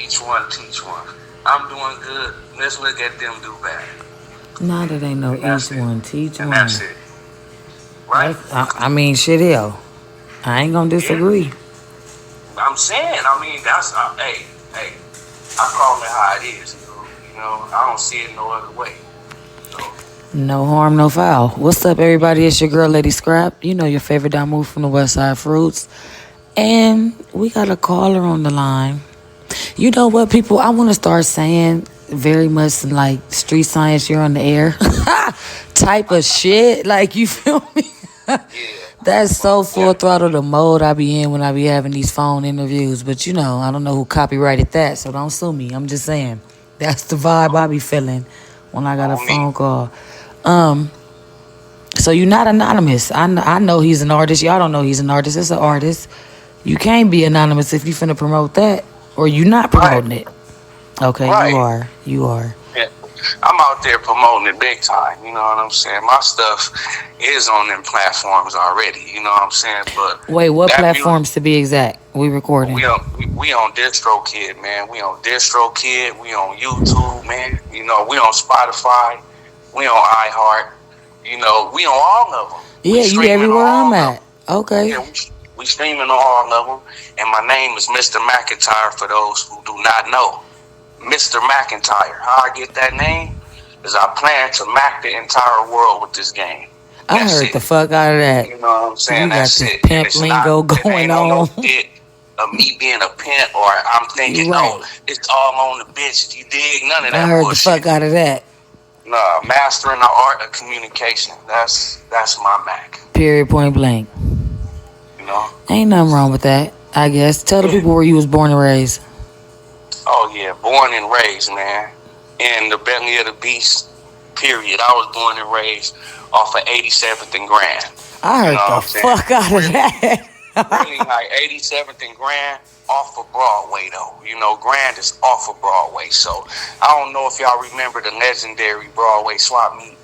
Each one teach one. I'm doing good. Let's look at them do bad. Nah, that ain't no And that's each it. one, teach And one. that's it. Right? I mean, shit, hell. I ain't gonna Yeah. disagree. I'm saying, I mean, that's, hey, I call it how it is. I don't see it no other way. So, No harm, no foul. What's up, everybody? It's your girl, Lady Scrap. You know your favorite down move from the West Side Fruits. And we got a caller on the line. You know what, people? I want to start saying very much like street science, you're on the air type of shit. Like, you feel me? yeah. That's so Most full definitely. throttle the mode I be in when I be having these phone interviews. But I don't know who copyrighted that, so don't sue me. I'm just saying. That's the vibe I be feeling when I got a On me. phone call. Um, so you're not anonymous. I know he's an artist. Y'all don't know he's an artist. It's an artist. You can't be anonymous if you finna promote that. Or you not Right. promoting it. Okay, you Right. are. You are. Yeah. I'm out there promoting it big time. You know what I'm saying? My stuff is on them platforms already. You know what I'm saying? But Wait, what that music, platforms to be exact? We recording. we on DistroKid, man. We on DistroKid. We on YouTube, man. We on Spotify. We on iHeart. We on all of them. We Yeah, you streaming on everywhere I'm all of them. at. Okay. Yeah, we streaming on all of them. And my name is Mr. McIntyre for those who do not know. Mr. McIntyre. How I get that name is I plan to Mac the entire world with this game. I That's heard it. the fuck out of that. You know what I'm saying? You got That's this it. And pimp it's not, lingo it going ain't on no on. shit of me being a pimp or I'm thinking, Right. it's all on the bitch. You dig? None of I that heard the bullshit. fuck out of that. Nah, mastering the art of communication. That's my Mac. Period, point blank. You know? Ain't nothing wrong with that, I guess. Tell the people where you was born and raised. Oh yeah, born and raised, man. In the belly of the beast, period. I was born and raised off of 87th and Grand. I heard the what I'm saying? fuck out of that. Really like 87th and Grand off of Broadway though. Grand is off of Broadway. So I don't know if y'all remember the legendary Broadway swap meet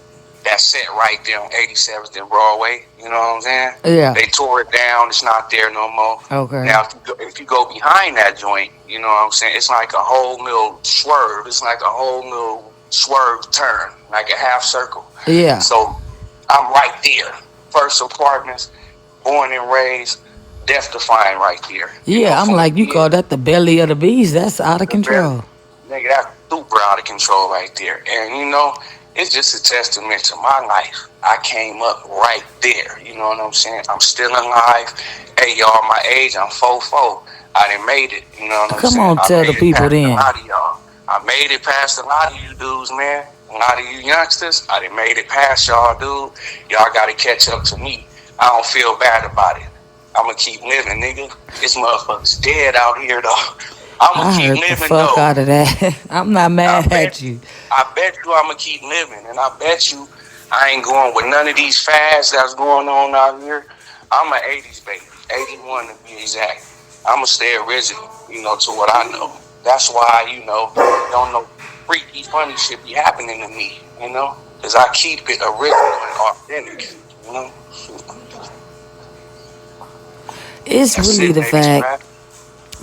that's set right there on 87th and Broadway. You know what I'm saying? Yeah. They tore it down. It's not there no more. Okay. Now, if you go behind that joint, you know what I'm saying? It's like a whole little swerve. It's like a whole little swerve turn, like a half circle. Yeah. So I'm right there. First apartments, born and raised, death defying right there. Yeah, I'm like, you call that the belly of the beast? That's out of control. Nigga, that's super out of control right there. And it's just a testament to my life. I came up right there. You know what I'm saying? I'm still alive. Hey, y'all, my age, I'm 4'4". I done made it. You know what I'm saying? Come on, tell the people then. A lot of y'all. I made it past a lot of you dudes, man. A lot of you youngsters, I done made it past y'all, dude. Y'all got to catch up to me. I don't feel bad about it. I'm going to keep living, nigga. This motherfucker's dead out here, though. I'm going to keep living, the fuck though. out of that. I'm not mad at you. I bet you I'm going to keep living. And I bet you I ain't going with none of these fads that's going on out here. I'm an 80s baby. 81 to be exact. I'm going to stay original, to what I know. That's why, don't know freaky, funny shit be happening to me, because I keep it original and authentic, It's That's really the fact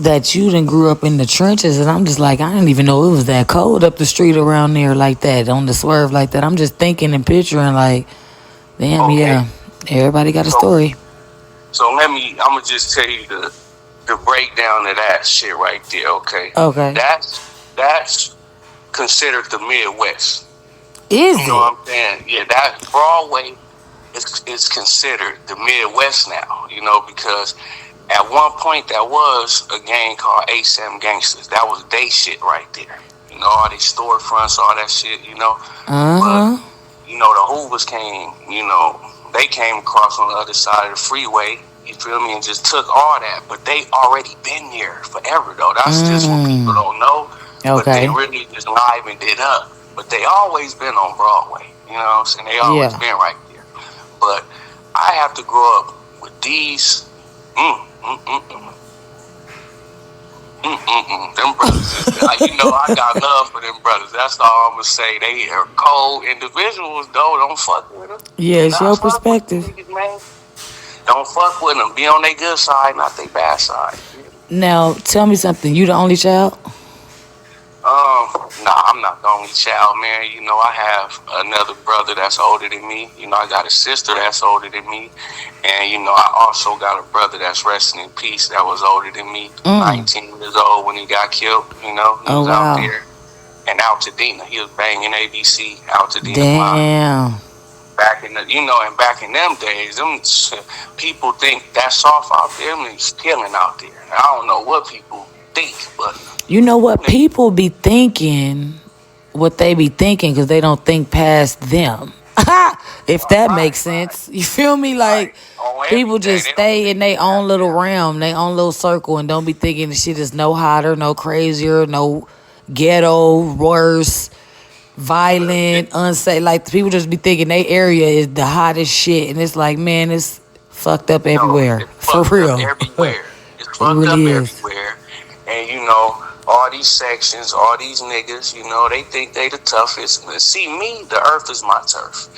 that you done grew up in the trenches, and I'm just like, I didn't even know it was that cold up the street around there like that, on the swerve like that. I'm just thinking and picturing like, damn, okay. Yeah, everybody got a story. So I'm going to just tell you the breakdown of that shit right there, okay? Okay. That's considered the Midwest. Is it? You know what I'm saying? Yeah, that Broadway is considered the Midwest now, because at one point there was a gang called A7 Gangsters. That was they shit right there. All these storefronts, all that shit, Uh-huh. But, the Hoovers came, they came across on the other side of the freeway, you feel me, and just took all that. But they already been there forever, though. That's just what people don't know. Okay. But they really just livened it up. But they always been on Broadway. You know what I'm saying? They always been right there. But I have to grow up with these. Them brothers, I got love for them brothers. That's all I'm gonna say. They are cold individuals, though. Don't fuck with them. Yeah, it's your perspective. Don't fuck with them. Be on their good side, not their bad side. Now, tell me something. You the only child? I'm not the only child, man. You know, I have another brother that's older than me. You know, I got a sister that's older than me. And, you know, I also got a brother that's resting in peace that was older than me, Mm. 19 years old when he got killed. You know, he Oh was out wow. there in Altadena. He was banging ABC, Altadena block. Damn. Back in the, you know, and back in them days, people think that's soft out there. I mean, it's killing out there. I don't know what people think, but You know what people be thinking? What they be thinking because they don't think past them. If that makes right, sense, you feel me? Like right. On people everything, just they don't stay in think their own past little them. realm, their own little circle, and don't be thinking the shit is no hotter, no crazier, no ghetto, worse, violent, unsafe. Like people just be thinking their area is the hottest shit, and it's like, man, it's fucked up No, everywhere it's for fucked up real. everywhere. It's It fucked up really is. everywhere. And you know, all these sections, all these niggas, you know, they think they the toughest. And see, me, the earth is my turf.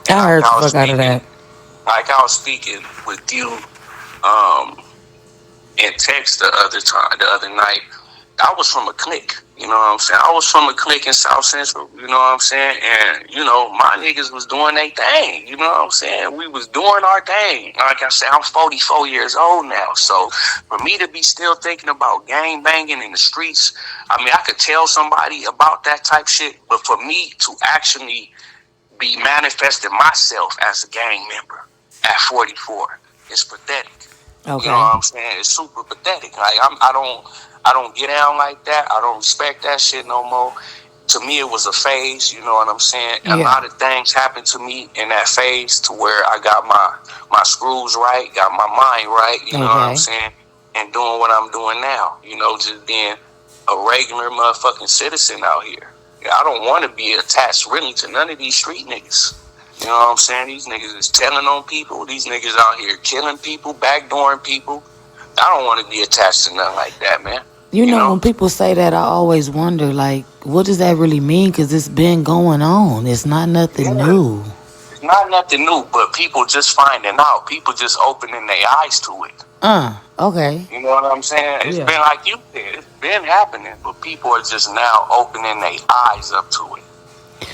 And I heard the fuck out of that. like I was speaking with you, um, in text the other night. I was from a clique, you know what I'm saying? I was from a clique in South Central, you know what I'm saying? And, you know, my niggas was doing their thing, you know what I'm saying? We was doing our thing. Like I said, I'm 44 years old now. So for me to be still thinking about gang banging in the streets, I mean, I could tell somebody about that type shit, but for me to actually be manifesting myself as a gang member at 44, it's pathetic. You know Okay. what I'm saying? It's super pathetic. Like I don't get down like that. I don't respect that shit no more. To me, it was a phase. You know what I'm saying? A Yeah. lot of things happened to me in that phase to where I got my screws right, got my mind right. You know what I'm Okay. saying? And doing what I'm doing now. You know, just being a regular motherfucking citizen out here. Yeah, I don't want to be attached really to none of these street niggas. You know what I'm saying? These niggas is telling on people. These niggas out here killing people, backdooring people. I don't want to be attached to nothing like that, man. You You know, know? when people say that, I always wonder, like, what does that really mean? Because it's been going on. It's not nothing Yeah. new. It's not nothing new, but people just finding out. People just opening their eyes to it. Okay. You know what I'm saying? It's Yeah. been like you said. It's been happening, but people are just now opening their eyes up to it.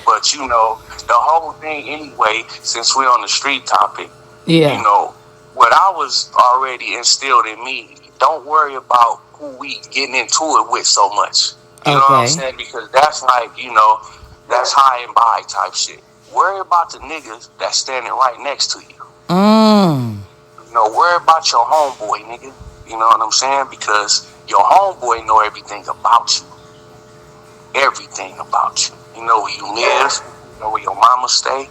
But, you know, the whole thing anyway, since we're on the street topic, you Yeah. know, what I was already instilled in me, don't worry about who we getting into it with so much. You know what I'm Okay. saying? Because that's like, you know, that's high and by type shit. Worry about the niggas that's standing right next to you. Mm. You know, worry about your homeboy, nigga. You know what I'm saying? Because your homeboy know everything about you. Everything about you. You know where you live. You know where your mama stay.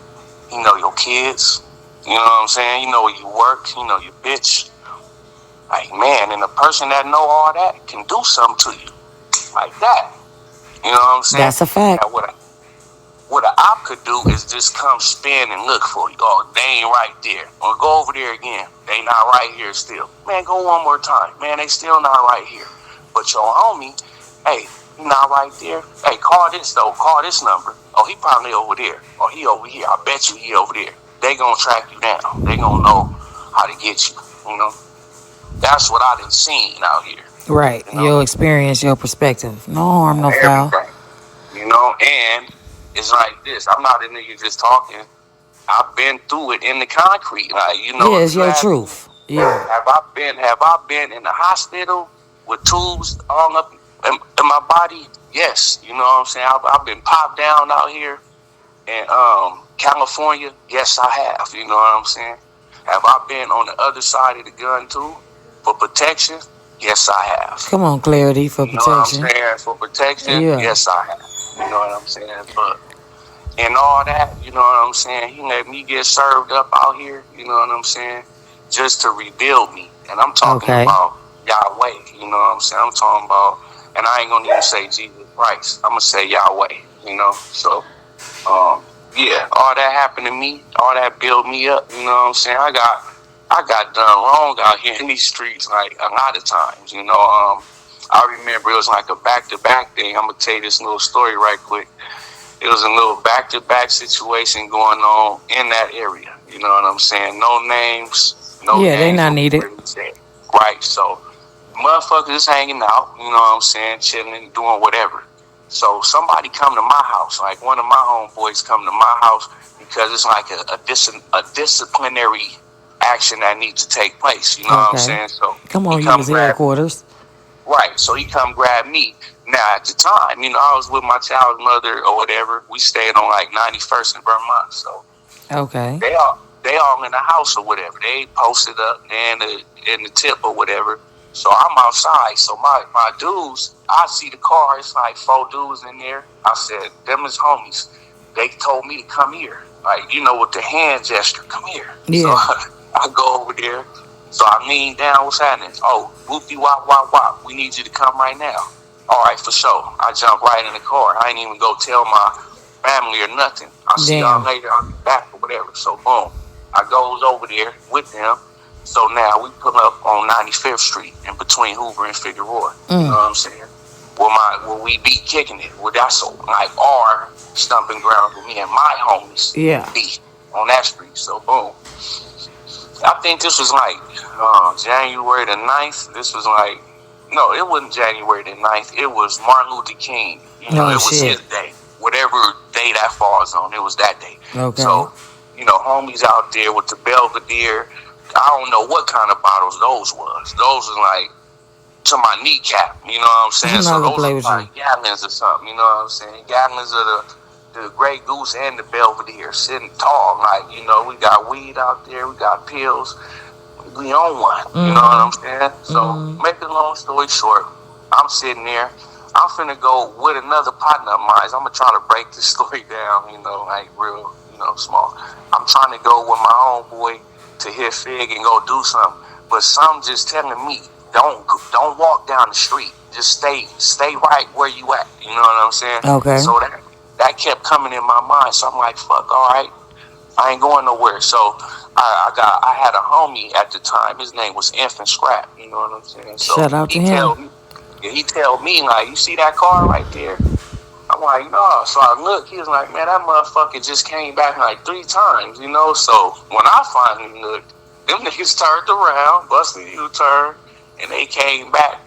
You know your kids. You know what I'm saying? You know where you work. You know your bitch. Like, man, and a person that know all that can do something to you. Like that. You know what I'm saying? That's a fact. Now, what an op could do is just come spin and look for you. Oh, they ain't right there. Or go over there again. They not right here still. Man, go one more time. Man, they still not right here. But your homie, hey, he not right there. Hey, call this though. Call this number. Oh, he probably over there. Or he over here. I bet you he over there. They gonna track you down. They gonna know how to get you. You know? That's what I done seen out here. Right. You know? Your experience, your perspective. No harm, no foul. Everything. You know, and it's like this. I'm not a nigga just talking. I've been through it in the concrete. Like, you know, Yeah, if it's you your ask me, truth. Yeah. have I been in the hospital with tubes all up in my body? Yes. You know what I'm saying? I've been popped down out here in California. Yes, I have. You know what I'm saying? Have I been on the other side of the gun too for protection? Yes, I have. Come on, clarity for You know what I'm protection. saying? For protection? Yeah. Yes, I have. You know what I'm saying? But and all that, you know what I'm saying? He let me get served up out here, you know what I'm saying? Just to rebuild me. And I'm talking Okay. about Yahweh, you know what I'm saying? I'm talking about, and I ain't gonna even say Jesus Christ. I'm gonna say Yahweh, you know? So, yeah, all that happened to me, all that built me up, you know what I'm saying? I got done wrong out here in these streets, like a lot of times, you know. I remember it was like a back-to-back thing. I'm gonna tell you this little story right quick. It was a little back-to-back situation going on in that area. You know what I'm saying? No names, no Yeah, they names. not needed. Right, so motherfuckers hanging out, you know what I'm saying, chilling, doing whatever. So somebody come to my house, like one of my homeboys come to my house because it's like a disciplinary action that needs to take place. You know what I'm Okay. saying? So Come he on, you come was grab me. headquarters. Right. So he come grab me. Now at the time, I was with my child's mother or whatever. We stayed on like 91st in Vermont. So Okay. they all in the house or whatever. They posted up in the tip or whatever. So I'm outside. So my dudes, I see the car. It's like 4 dudes in there. I said, them is homies. They told me to come here. Like, with the hand gesture, come here. So Yeah. I go over there. So I lean down. What's happening? Oh, whoopty wop wop wop. We need you to come right now. All right, for sure. I jump right in the car. I ain't even go tell my family or nothing. I'll see y'all Damn. later. I'll be back or whatever. So boom, I goes over there with them. So now we pull up on 95th Street in between Hoover and Figueroa. You know what I'm saying? Where we be kicking it. Well, that's like our stumping ground for me and my homies Yeah. be on that street. So boom. I think this was like January the 9th. This was like, no, it wasn't January the 9th. It was Martin Luther King. Oh It was shit. his day. Whatever day that falls on, it was that day. Okay. So, homies out there with the Belvedere. I don't know what kind of bottles those was. Those was like to my kneecap. You know what I'm saying? I'm So not gonna those play are with you. like gallons or something. You know what I'm saying? Gallons of the Grey Goose and the Belvedere sitting tall. Like, we got weed out there. We got pills. We on one. You know what I'm saying? So, make a long story short, I'm sitting there. I'm finna go with another partner of mine. I'm gonna try to break this story down, like real, small. I'm trying to go with my homeboy to hit Fig and go do something. But some just telling me, don't walk down the street. Just stay right where you at. You know what I'm saying? Okay. So that kept coming in my mind. So I'm like, fuck, all right. I ain't going nowhere. So I had a homie at the time. His name was Infant Scrap. You know what I'm saying? So Shout out to him. he tell me, like, you see that car right there? I'm like, no. So I look, he was like, man, that motherfucker just came back like 3 times, So when I finally looked, them niggas turned around, busted a U-turn, and they came back,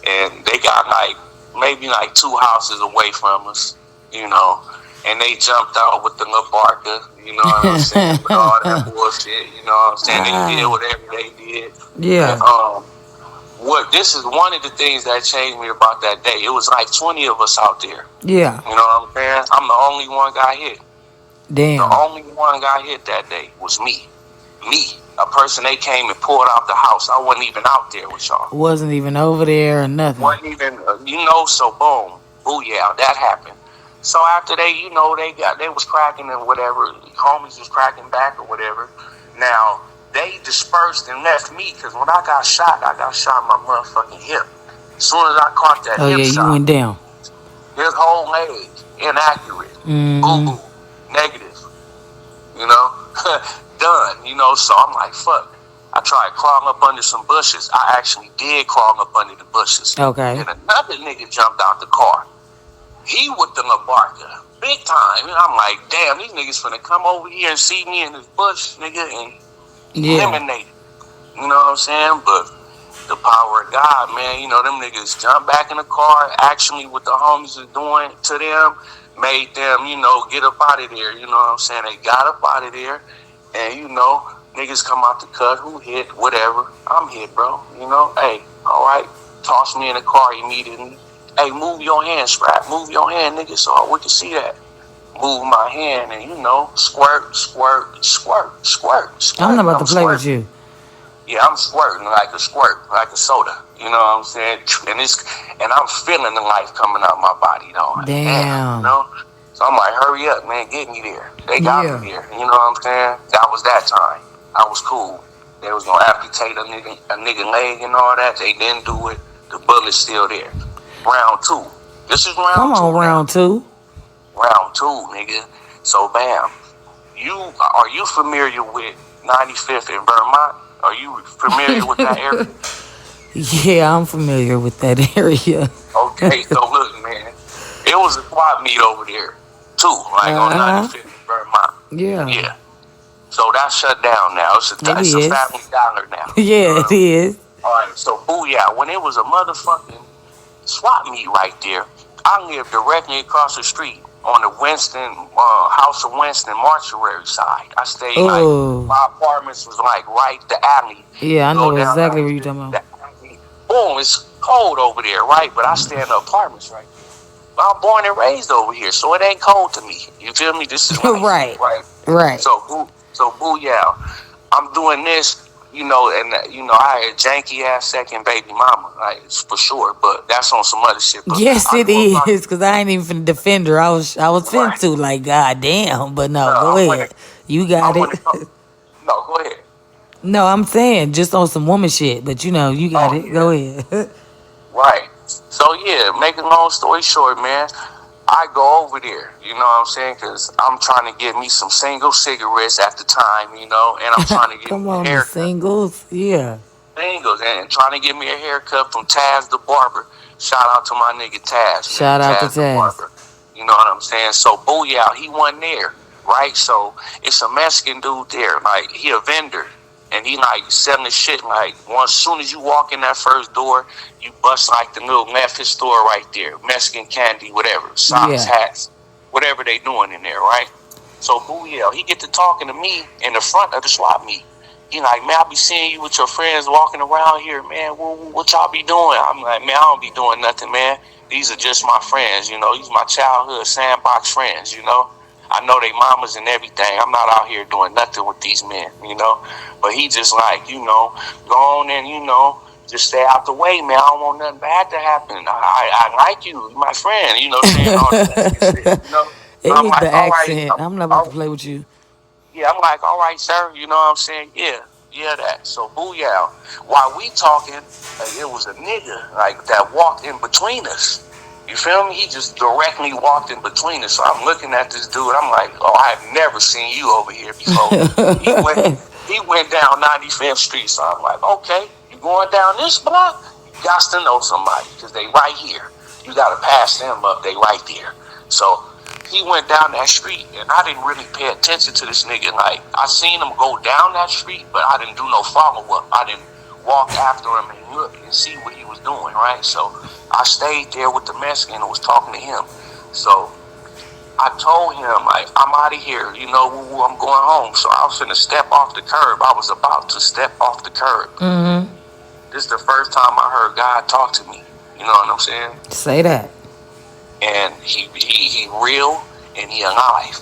and they got like maybe like 2 houses away from us, and they jumped out with the little Barker, you know what I'm saying, with all that bullshit, you know what I'm saying. They did whatever they did. Yeah. And, this is one of the things that changed me about that day. It was like 20 of us out there. Yeah. You know what I'm saying? I'm the only one got hit. The Damn. only one got hit that day was me. A person they came and pulled out the house. I wasn't even out there with y'all. Wasn't even over there or nothing. Wasn't even, so boom. Booyah, that happened. So after they was cracking and whatever, homies was cracking back or whatever. Now, they dispersed and left me because when I got shot in my motherfucking hip. As soon as I caught that hip yeah, shot, you went down. his whole leg, inaccurate, boo-boo, negative, done, so I'm like, fuck. I tried crawling up under some bushes. I actually did crawl up under the bushes. Okay. And another nigga jumped out the car. He with the LaBarca, big time. And I'm like, damn, these niggas finna come over here and see me in this bush, nigga, and eliminate it. You know what I'm saying? But the power of God, man, them niggas jumped back in the car, actually what the homies was doing to them, made them, get up out of there. You know what I'm saying? They got up out of there, and, niggas come out the cut, who hit, whatever. I'm hit, bro. Hey, all right, toss me in the car immediately. Hey, move your hand, Scrap. Move your hand, nigga, so we can see that. Move my hand, and squirt, squirt, squirt, squirt, squirt. I'm not about to play with you. Yeah, I'm squirting like a squirt, like a soda. You know what I'm saying? And I'm feeling the life coming out my body, though. Damn. So I'm like, hurry up, man, get me there. They got me there. You know what I'm saying? That was that time. I was cool. They was gonna amputate a nigga leg and all that. They didn't do it. The bullet's still there. Round 2. This is round 2. Come on, round 2. Round 2, nigga. So bam. Are you familiar with 95th in Vermont? Are you familiar with that area? Yeah, I'm familiar with that area. Okay, so look, man. It was a squad meet over there, too, like on 95th in Vermont. Yeah. Yeah. So that's shut down now. It's a Family Dollar now. Yeah, it is. All right, so booyah. When it was a motherfucking swap meet right there, I live directly across the street on the Winston House of Winston mortuary side. I stayed like Oh, my apartments was like right the alley. yeah, You I go know down exactly like what you're this, talking the about. alley. Boom, it's cold over there, right? But I stay in the apartments right there. I'm born and raised over here, so it ain't cold to me. You feel me? This is life, Right, right? right. So boo, yeah. I'm doing this, and I had a janky ass second baby mama, like for sure. But that's on some other shit. But Yes, I it grew up like is. Cause I ain't even finna defend her. I was finna right. to like, God damn. But no, go I'm gonna ahead. You got I'm it. gonna go. No, go ahead. No, I'm saying just on some woman shit. But you got Oh it. Go yeah, ahead. right. So yeah, making long story short, man, I go over there. You know what I'm saying? Because I'm trying to get me some single cigarettes at the time, and I'm trying to get Come me a on, the haircut. singles. Yeah. Singles and trying to get me a haircut from Taz the barber. Shout out to my nigga Shout out to Taz the Taz. barber. You know what I'm saying? So Booyah, he wasn't there, right? So it's a Mexican dude there, like he a vendor, and he like selling the shit. Like once soon as you walk in that first door, you bust like the little Memphis store right there, Mexican candy, whatever, socks, Yeah. hats, whatever they doing in there, right? So Booyah, he get to talking to me in the front of the swap meet. He like, man, I be seeing you with your friends walking around here, man. What y'all be doing? I'm like, man, I don't be doing nothing, man. These are just my friends, These my childhood sandbox friends. I know they mamas and everything. I'm not out here doing nothing with these men. But he just like, go on and, just stay out the way, man. I don't want nothing bad to happen. I like you, you my friend, saying all this extra shit. So It I'm was the like, all right, accent. I'm not about to play with you. yeah, I'm like, all right, sir. You know what I'm saying? Yeah, yeah, that. So booyah. While we talking, it was a nigga like that walked in between us. You feel me? He just directly walked in between us. So I'm looking at this dude. I'm like, oh, I've never seen you over here before. He went, he went down 95th Street. So I'm like, okay, you going down this block? You got to know somebody because they right here. You got to pass them up. They right there. So he went down that street, and I didn't really pay attention to this nigga. Like, I seen him go down that street, but I didn't do no follow-up. I didn't walk after him and look and see what he was doing, right? So I stayed there with the Mexican and was talking to him. So I told him, like, I'm out of here, I'm going home. So I was finna step off the curb. I was about to step off the curb. Mm-hmm. This is the first time I heard God talk to me. You know what I'm saying? Say that. And he real and he alive.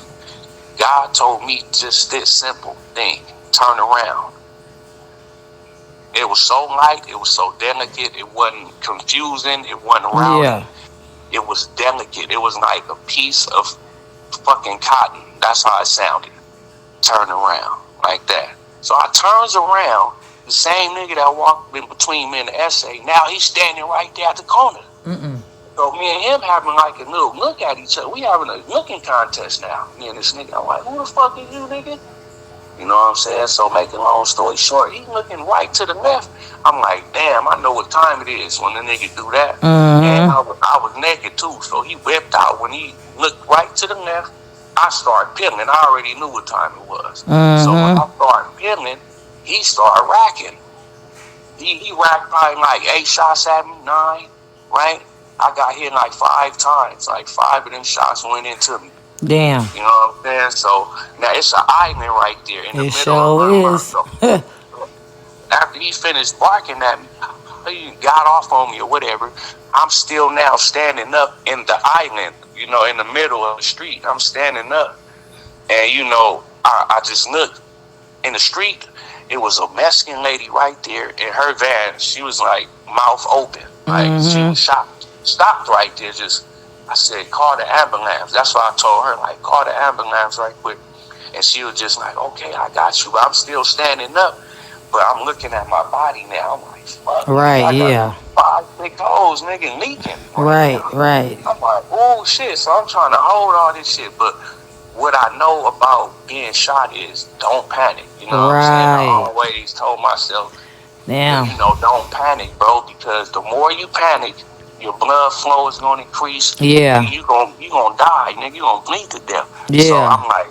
God told me just this simple thing: turn around. It was so light, it was so delicate, it wasn't confusing, it wasn't rowdy. Yeah. It was delicate. It was like a piece of fucking cotton. That's how it sounded. Turn around like that. So I turns around. The same nigga that walked in between me and the essay. Now he's standing right there at the corner. Mm-mm. So me and him having like a little look at each other. We having a looking contest now. Me and this nigga. I'm like, who the fuck is you, nigga? You know what I'm saying? So making a long story short, he looking right to the left. I'm like, damn, I know what time it is when the nigga do that. And Mm-hmm. I was naked too. So he whipped out. When he looked right to the left, I started peeling. I already knew what time it was. So when I Mm-hmm. started peeling, he started racking. He racked probably like 8 shots at me, 9, right? I got hit like 5 times. Like 5 of them shots went into me. Damn. You know what I'm saying? So now it's an island right there in the It middle of sure my mind. is. So after he finished barking at me, he got off on me or whatever. I'm still now standing up in the island, in the middle of the street. I'm standing up, and I just looked in the street. It was a Mexican lady right there in her van. She was like mouth open, like she was Mm-hmm. shocked, stopped right there. Just I said, call the ambulance. That's why I told her, like, call the ambulance right quick. And she was just like, okay, I got you. But I'm still standing up. But I'm looking at my body now. I'm like, fuck, nigga, Right. I Yeah. got 5 big holes, nigga, leaking right Right. now. Right. I'm like, oh, shit. So I'm trying to hold all this shit. But what I know about being shot is don't panic. You know what I'm saying? I Right. always told myself, Damn. don't panic, bro, because the more you panic, your blood flow is gonna increase, and Yeah. you gonna die, nigga. You gonna bleed to death. So Yeah. I'm like,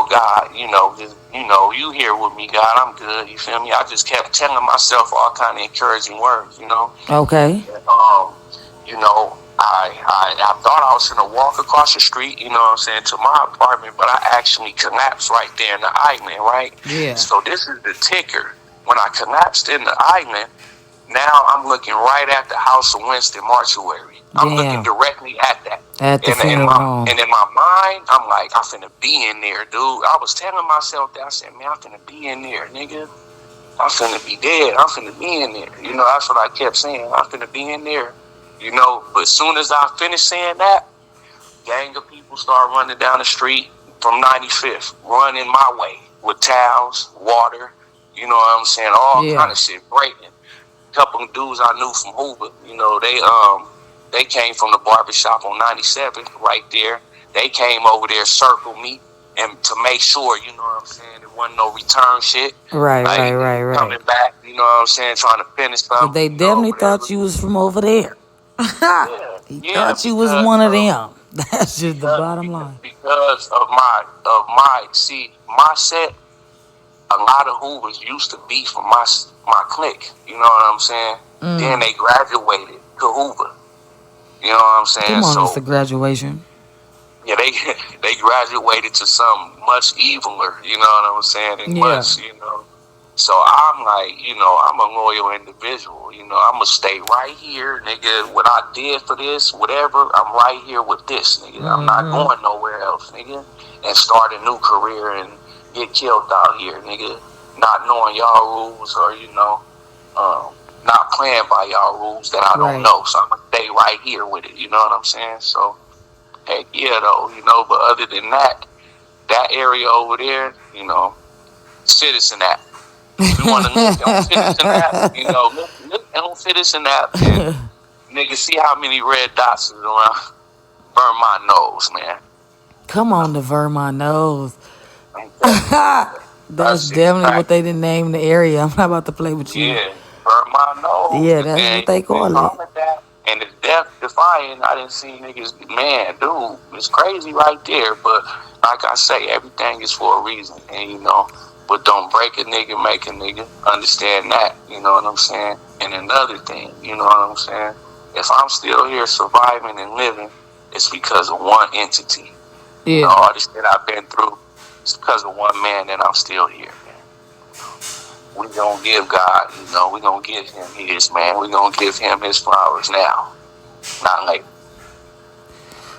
God, just, you here with me, God. I'm good. You feel me? I just kept telling myself all kind of encouraging words. Okay. You know, I thought I was gonna walk across the street, you know what I'm saying, to my apartment, but I actually collapsed right there in the island, right? Yeah. So this is the ticker. When I collapsed in the island, now I'm looking right at the House of Winston mortuary. I'm looking Damn. directly at that. At the And in funeral my home. and in my mind, I'm like, I'm finna be in there, dude. I was telling myself that. I said, man, I'm finna be in there, nigga. I'm finna be dead. I'm finna be in there. You know, that's what I kept saying. I'm finna be in there. You know, but as soon as I finished saying that, gang of people start running down the street from 95th, running my way with towels, water, you know what I'm saying, all kind Yeah. of shit, breaking. Couple of dudes I knew from Hoover, you know, they came from the barbershop on 97th right there. They came over there, circled me, and to make sure, you know what I'm saying, there wasn't no return shit. Right, Like right, right, right. coming back, you know what I'm saying, trying to finish Cause something, they you know, definitely thought whatever. you was from over there. Yeah, He yeah, thought you was one of them. That's just the bottom line. because of my see my set. A lot of Hoovers used to be from my clique. You know what I'm saying? Then Mm. they graduated to Hoover. You know what I'm saying? Come on, it's a So graduation. yeah, they they graduated to something much eviler. You know what I'm saying? And Yeah. much, you know. So I'm like, you know, I'm a loyal individual. You know, I'm gonna stay right here, nigga. What I did for this, whatever, I'm right here with this, nigga. I'm not Mm-hmm. going nowhere else, nigga. And start a new career and get killed out here, nigga. Not knowing y'all rules or not playing by y'all rules that I don't Right. know. So I'm gonna stay right here with it. You know what I'm saying? So heck yeah, though. You know, but other than that, that area over there, you know, Citizen app. If you want to look on Citizen app, you know, look on Citizen app and nigga see how many red dots is around. Burn my nose, man. Come on, the Vermont nose. I'm telling you, that That's shit is definitely what crack. they didn't name the area. I'm not about to play with you. Yeah, burn my nose, Yeah, but that's what they they call it. call it that. And it's death defying. I didn't see niggas, man, dude, it's crazy right there. But like I say, everything is for a reason, and you know. But don't break a nigga, make a nigga. Understand that, you know what I'm saying? And another thing, you know what I'm saying? If I'm still here surviving and living, it's because of one entity. You know, Yeah. all this that I've been through, it's because of one man that I'm still here, man. We gonna give God, you know, we gonna give him his, man. We gonna give him his flowers now, not later.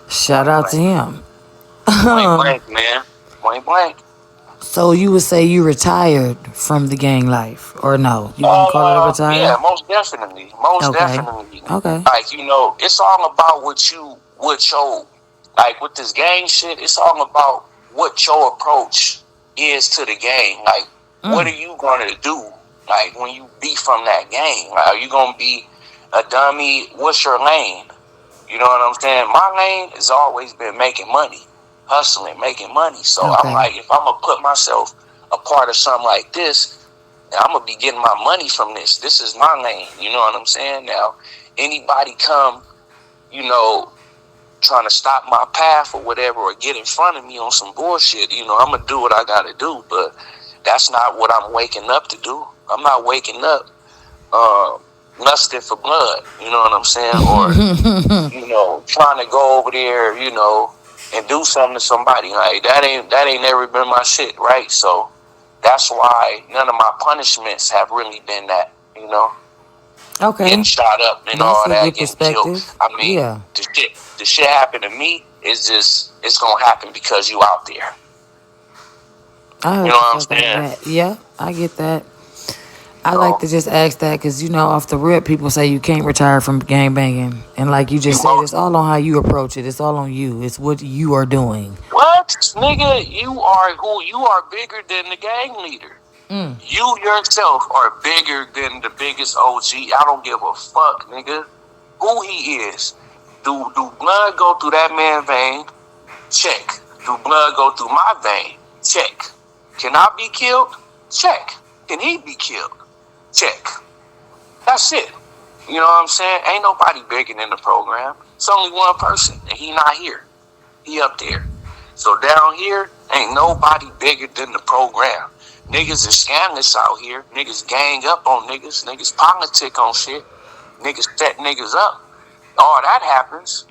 Shout Point out to blank. him. Point blank, man. Point blank. So you would say you retired from the gang life, or no? You wouldn't call it a Yeah, retire? most definitely. Most Okay. definitely. Okay. Like, you know, it's all about what your, like with this gang shit, it's all about what your approach is to the gang. Like, what Mm. are you gonna do? Like, when you be from that gang, like, are you gonna be a dummy? What's your lane? You know what I'm saying? My lane has always been making money, hustling, making money. So I'm Okay. like, if I'm gonna put myself a part of something like this, I'm gonna be getting my money from this. This is my lane. You know what I'm saying? Now, anybody come, you know, trying to stop my path or whatever, or get in front of me on some bullshit, you know, I'm gonna do what I gotta do. But that's not what I'm waking up to do. I'm not waking up lusting for blood. You know what I'm saying? Or you know, trying to go over there, you know, and do something to somebody. Like that ain't never been my shit, right? So that's why none of my punishments have really been that, you know, getting Okay. shot up and That's all a that, good getting killed. perspective. I mean, Yeah. the shit happened to me. It's gonna happen because you out there. I You heard know the what I'm fuck out of saying? that. Yeah, I get that. I like So to just ask that because, off the rip, people say you can't retire from gang banging. And like you you just said, most it's all on how you approach it. It's all on you. It's what you are doing. what, nigga? You are bigger than the gang leader. Mm. You yourself are bigger than the biggest OG. I don't give a fuck, nigga, who he is. Do blood go through that man's vein? Check. Do blood go through my vein? Check. Can I be killed? Check. Can he be killed? Check. That's it. You know what I'm saying? Ain't nobody bigger than the program. It's only one person, and he not here. He up there. So down here, ain't nobody bigger than the program. Niggas is scandalous out here. Niggas gang up on niggas. Niggas politic on shit. Niggas set niggas up. all that happens.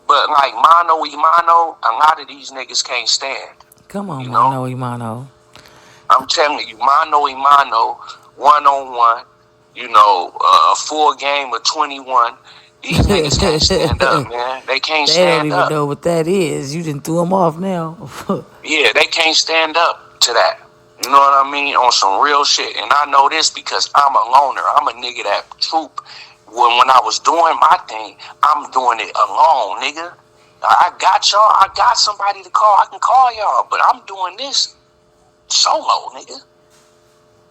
But like mano y mano, a lot of these niggas can't stand. Come on, You know, mano, imano. I'm telling you, mano y mano, 1-on-1. A full game of 21. These niggas can't stand up, man. They can't They don't stand even up. know what that is. You done threw them off now. Yeah, they can't stand up to that. You know what I mean? On some real shit. And I know this because I'm a loner. I'm a nigga that troop. When I was doing my thing, I'm doing it alone, nigga. I got y'all. I got somebody to call. I can call y'all. But I'm doing this solo, nigga.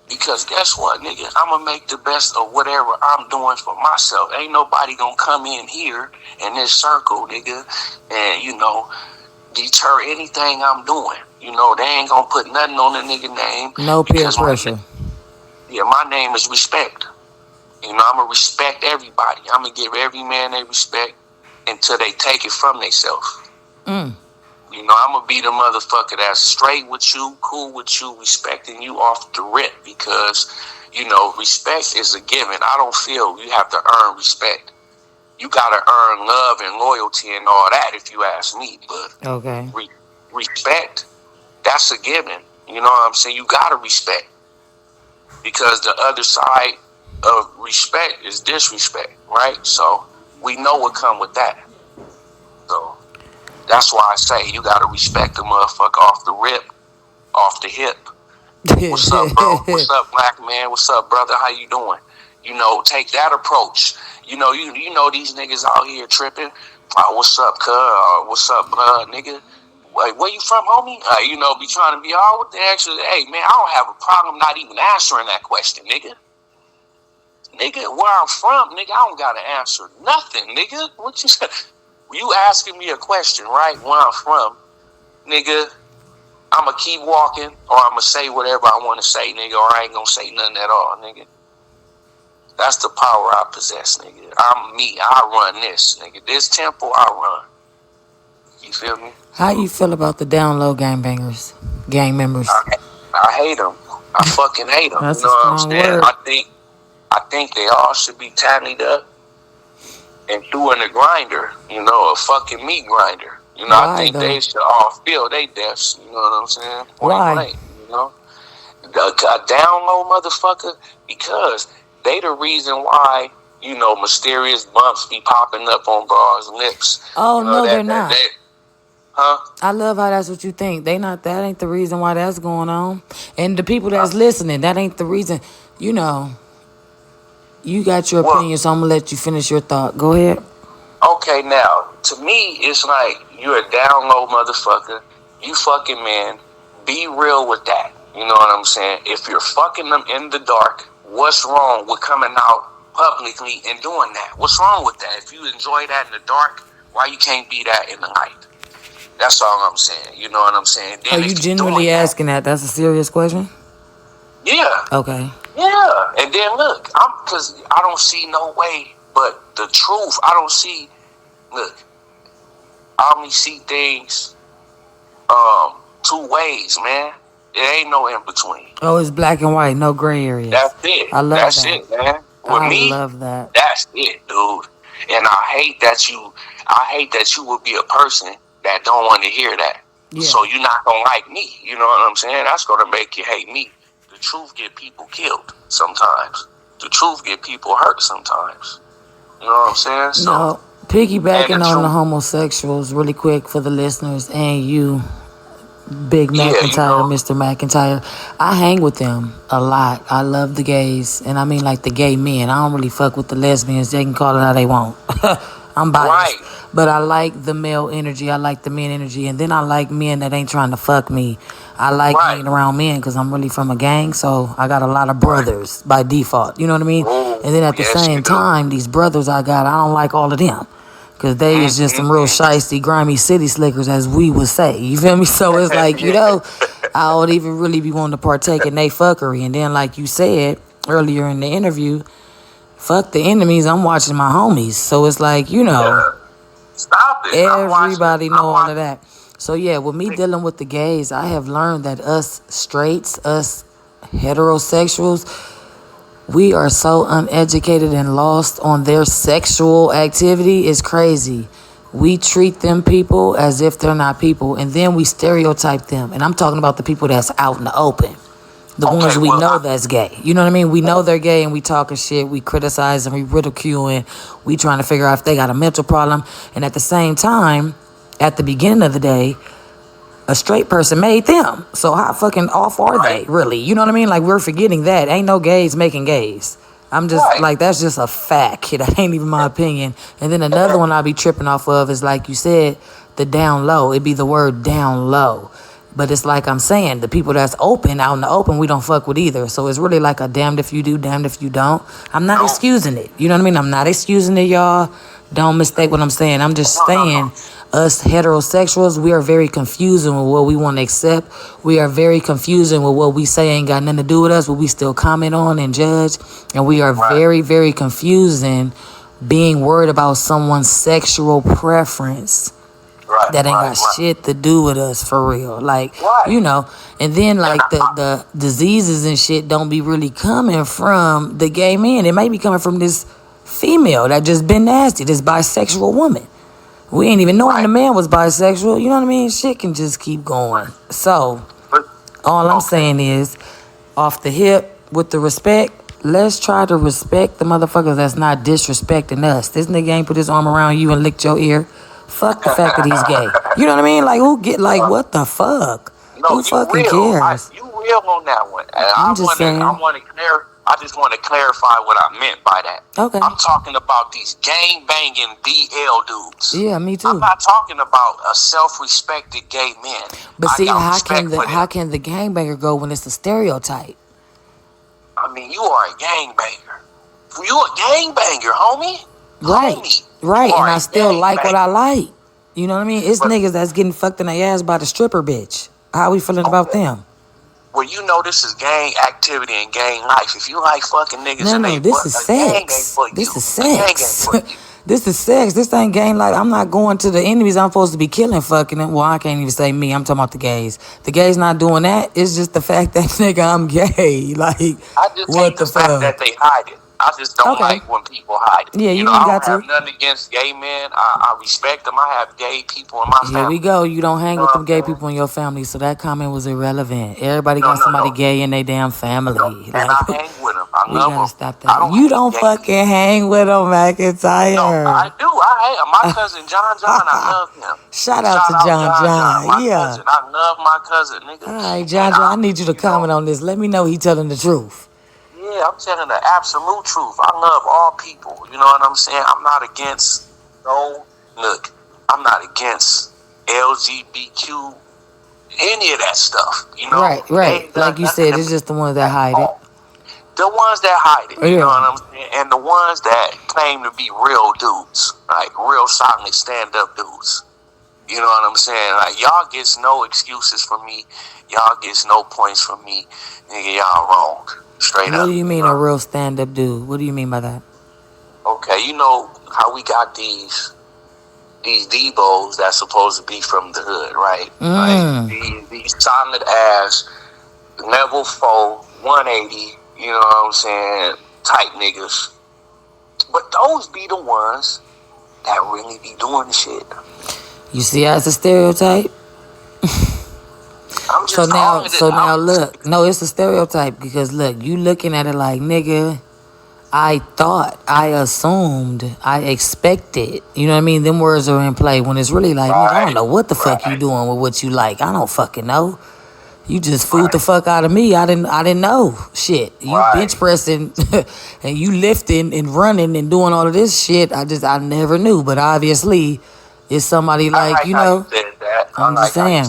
Because guess what, nigga? I'm going to make the best of whatever I'm doing for myself. Ain't nobody going to come in here in this circle, nigga, and, deter anything I'm doing. They ain't going to put nothing on the nigga name. No peer pressure. My name is respect. I'm going to respect everybody. I'm going to give every man their respect until they take it from themselves. I'm going to be the motherfucker that's straight with you, cool with you, respecting you off the rip because, respect is a given. I don't feel you have to earn respect. You got to earn love and loyalty and all that if you ask me. But okay. Respect, that's a given. You know what I'm saying? You got to respect because the other side of respect is disrespect, right? So we know what come with that. So that's why I say you gotta respect the motherfucker off the rip, off the hip. What's up, bro? What's up, black man? What's up, brother? How you doing? Take that approach. You know these niggas out here tripping. What's up, cuz? What's up, blood, nigga? Like, where you from, homie? Be trying to be all with the extra. Hey, man, I don't have a problem not even answering that question, nigga. Nigga, where I'm from, nigga, I don't gotta answer nothing, nigga. What you say? You asking me a question, right? Where I'm from, nigga, I'ma keep walking or I'ma say whatever I want to say, nigga, or I ain't gonna say nothing at all, nigga. That's the power I possess, nigga. I'm me. I run this, nigga. This temple, I run. You feel me? How you feel about the download gang members? I hate them. I fucking hate them. That's you know what I'm saying? Word. I think they all should be tallied up and threw in a grinder, a fucking meat grinder. Why, I think though? they should all feel they deaths, you know what I'm saying? Why? Blank, a download motherfucker, because they the reason why, mysterious bumps be popping up on bras' lips. Oh, no, they're not. Huh? I love how that's what you think. That ain't the reason why that's going on. And the people that's listening, that ain't the reason. You got your opinion, so I'm going to let you finish your thought. Go ahead. Okay, now, to me, it's like you're a down low motherfucker. You fucking man. Be real with that. You know what I'm saying? If you're fucking them in the dark, what's wrong with coming out publicly and doing that? What's wrong with that? If you enjoy that in the dark, why you can't be that in the light? That's all I'm saying. You know what I'm saying? Then Are you genuinely asking that? That's a serious question? Yeah. Okay. Yeah. And then look, because I don't see no way but the truth. I don't see, look, I only see things two ways, man. There ain't no in between. Oh, it's black and white, no gray areas. That's it. I love that's that. It, man. With I me, love that. That's it, dude. And I hate that you would be a person that don't want to hear that. Yeah. So you're not gonna like me. You know what I'm saying? That's gonna make you hate me. The truth get people killed sometimes. The truth get people hurt sometimes. You know what I'm saying? So, no, piggybacking on the homosexuals really quick for the listeners and you, Big McIntyre, Mr. McIntyre. I hang with them a lot. I love the gays, and I mean like the gay men. I don't really fuck with the lesbians. They can call it how they want. I'm biased. Right. But I like the male energy. I like the men energy. And then I like men that ain't trying to fuck me. I like hanging around men because I'm really from a gang, so I got a lot of brothers by default. You know what I mean? Ooh, and then at the same time, these brothers I don't like all of them. Because they is just some real shiesty, grimy city slickers, as we would say. You feel me? So it's like, I would even really be wanting to partake in they fuckery. And then like you said earlier in the interview, fuck the enemies, I'm watching my homies. So it's like, Stop it. Everybody know all of that. So yeah, with me dealing with the gays, I have learned that us straights, us heterosexuals, We are so uneducated and lost on their sexual activity. It's crazy. We treat them people as if they're not people, and then we stereotype them. And I'm talking about the people that's out in the open. The ones we know that's gay. You know what I mean? We know they're gay and we talking shit. We criticize and we ridiculing. We trying to figure out if they got a mental problem. And at the same time, at the beginning of the day, a straight person made them. So how fucking off are they, really? You know what I mean? Like, we're forgetting that. Ain't no gays making gays. I'm just like, that's just a fact. That ain't even my opinion. And then another one I be tripping off of is, like you said, the down low. It'd be the word down low. But it's like I'm saying, the people that's open, out in the open, we don't fuck with either. So it's really like a damned if you do, damned if you don't. I'm not excusing it. You know what I mean? I'm not excusing it, y'all. Don't mistake what I'm saying. I'm just saying, us heterosexuals, we are very confusing with what we want to accept. We are very confusing with what we say ain't got nothing to do with us, but we still comment on and judge. And we are very, very confusing being worried about someone's sexual preference. That ain't got shit to do with us, for real. Like, you know, and then like the diseases and shit don't be really coming from the gay man. It may be coming from this female that just been nasty, this bisexual woman. We ain't even knowing the man was bisexual. You know what I mean? Shit can just keep going. So, all I'm saying is, off the hip, with the respect, let's try to respect the motherfuckers that's not disrespecting us. This nigga ain't put his arm around you and licked your ear. Fuck the fact that he's gay. You know what I mean? Like, who get, like, what the fuck? Who fucking cares? You real on that one. And I'm just saying. I just want to clarify what I meant by that. Okay. I'm talking about these gang banging BL dudes. Yeah, me too. I'm not talking about a self-respected gay man. But see, how can the gangbanger go when it's a stereotype? I mean, you are a gangbanger. You a gangbanger, homie. Right. Homie. Right, and I still like what I like. You know what I mean? It's niggas that's getting fucked in their ass by the stripper bitch. How we feeling about them? Well, you know this is gang activity and gang life. If you like fucking niggas no, this is sex. This is sex. This is sex. This ain't gang life. I'm not going to the enemies I'm supposed to be killing fucking them. Well, I can't even say me. I'm talking about the gays. The gays not doing that. It's just the fact that, nigga, I'm gay. Like, I just hate the fact that they hide it. I just don't like when people hide it. Yeah, you know, ain't got to. I don't have nothing against gay men. I respect them. I have gay people in my family. Here we go. You don't hang with them gay people in your family, so that comment was irrelevant. Everybody got somebody gay in their damn family. And I hang with them. I love them. Stop that. You don't fucking hang with them, McIntyre. No, I do. My cousin John, I love him. Shout out to John. Cousin, I love my cousin, nigga. All right, John, I need you to comment on this. Let me know he telling the truth. Yeah, I'm telling the absolute truth. I love all people. You know what I'm saying? I'm not against I'm not against LGBTQ, any of that stuff. You know? Right. Like you said, it's just the ones that hide it. The ones that hide it, you know what I'm saying? And the ones that claim to be real dudes, like real solid stand-up dudes. You know what I'm saying? Like, y'all gets no excuses from me. Y'all gets no points from me. Nigga, y'all wrong. Straight up. What do you mean a real stand-up dude? What do you mean by that? Okay, you know how we got these Debos that's supposed to be from the hood, right? Like these solid ass level 4, 180, you know what I'm saying, type niggas. But those be the ones that really be doing the shit. You see how it's a stereotype? So now look, no, it's a stereotype because look, you looking at it like, nigga, I thought, I assumed, I expected. You know what I mean? Them words are in play when it's really like, nigga, I don't know what the fuck you doing with what you like. I don't fucking know. You just fooled the fuck out of me. I didn't know shit. You bench pressing and you lifting and running and doing all of this shit. I never knew. But obviously, it's somebody like, you know. I'm just saying.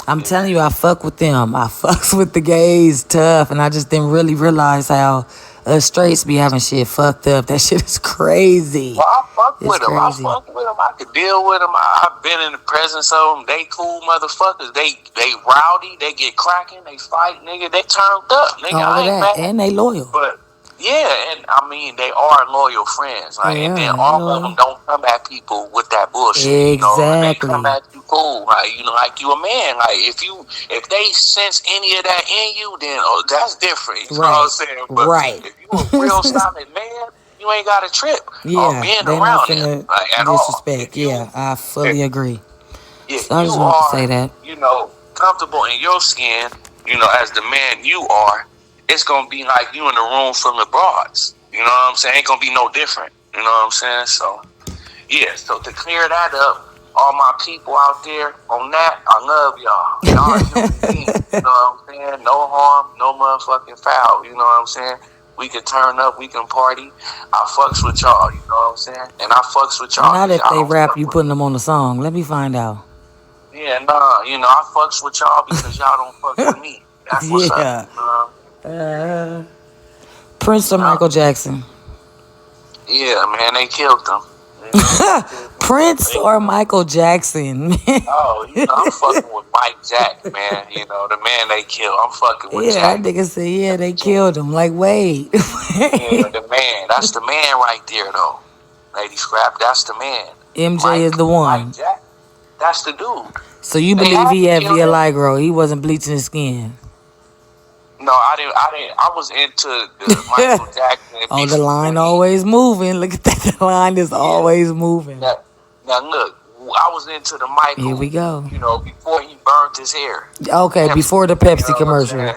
I'm telling you, I fuck with them. I fucks with the gays tough, and I just didn't really realize how us straights be having shit fucked up. That shit is crazy. Well, I fuck with them. I could deal with them. I've been in the presence of them. They cool motherfuckers. They rowdy. They get cracking. They fight, nigga. They turned up, nigga. All of that, and they loyal. But Yeah, and I mean they are loyal friends, like, and then Yeah, they all of them loyal. don't come at people with that bullshit, you know. They come Exactly. at you cool, like, you know, like you a man. Like if they sense any of that in you, then that's different. You know what I'm Right. saying? But Right. if you a real solid man, you ain't got a trip on Yeah, being they not around them, finna like at all. disrespect. Yeah, I If fully agree. if So I you just want to say are, that. you know, comfortable in your skin, you know, as the man you are, it's gonna be like you in a room full of broads. You know what I'm saying? Ain't gonna be no different. You know what I'm saying? So yeah. So to clear that up, all my people out there on that, I love y'all. Y'all are human beings. You know what I'm saying? No harm, no motherfucking foul. You know what I'm saying? We can turn up, we can party. I fucks with y'all. You know what I'm saying? And I fucks with y'all Not because if y'all they don't rap fuck you with me. putting them on the song. Let me find out. Yeah, nah, you know, I fucks with y'all because y'all don't fuck with me. That's what's up. Yeah. Prince or Yeah, Michael Jackson? yeah, man, they killed them. You know, they killed them. Prince They or killed them. Michael Jackson? Oh, you know, I'm fucking with Mike Jack, man. You know, the man they killed. I'm fucking with Yeah, that Jack. nigga said, yeah, they Jack. killed him. Like, wait. Yeah, the man. That's the man right there, though. Lady Scrap, that's the man. MJ is Mike, the Mike one. Jack, that's the dude. So you They believe had he to had kill him. vitiligo? He wasn't bleaching his skin. No, I didn't. I didn't. I was into the Michael Jackson Oh, the before line when he. always moving. Look at that. The line is Yeah. always moving. Now, now look, I was into the Here we Michael, go. you know, before he burnt his hair. Okay, Pepsi, before the you Pepsi know what I'm commercial. saying?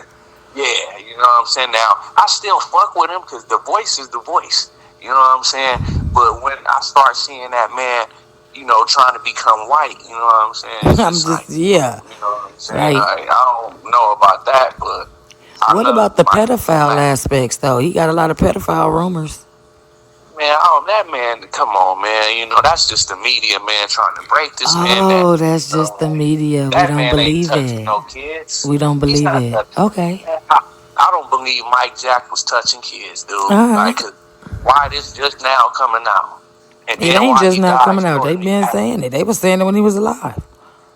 Yeah, you know what I'm saying? Now, I still fuck with him because the voice is the voice. You know what I'm saying? But when I start seeing that man, you know, trying to become white, you know what I'm saying? It's I'm just just, like, yeah. you know what I'm saying? Like, I don't know about that, but I what love about the Michael the pedophile Black. aspects, though? He got a lot of pedophile rumors. Man, oh, that man, come on, man. You know, that's just the media, man, trying to break this man down. Oh, that's You know, just the like, media. We that don't man ain't believe touching it. no kids. We don't He's believe not it. touching. Okay. Man, I don't believe Mike Jack was touching kids, dude. All right. Like, 'cause why this just now coming out? And It then ain't why just he now died coming out. They shortly been after. saying it. They was saying it when he was alive.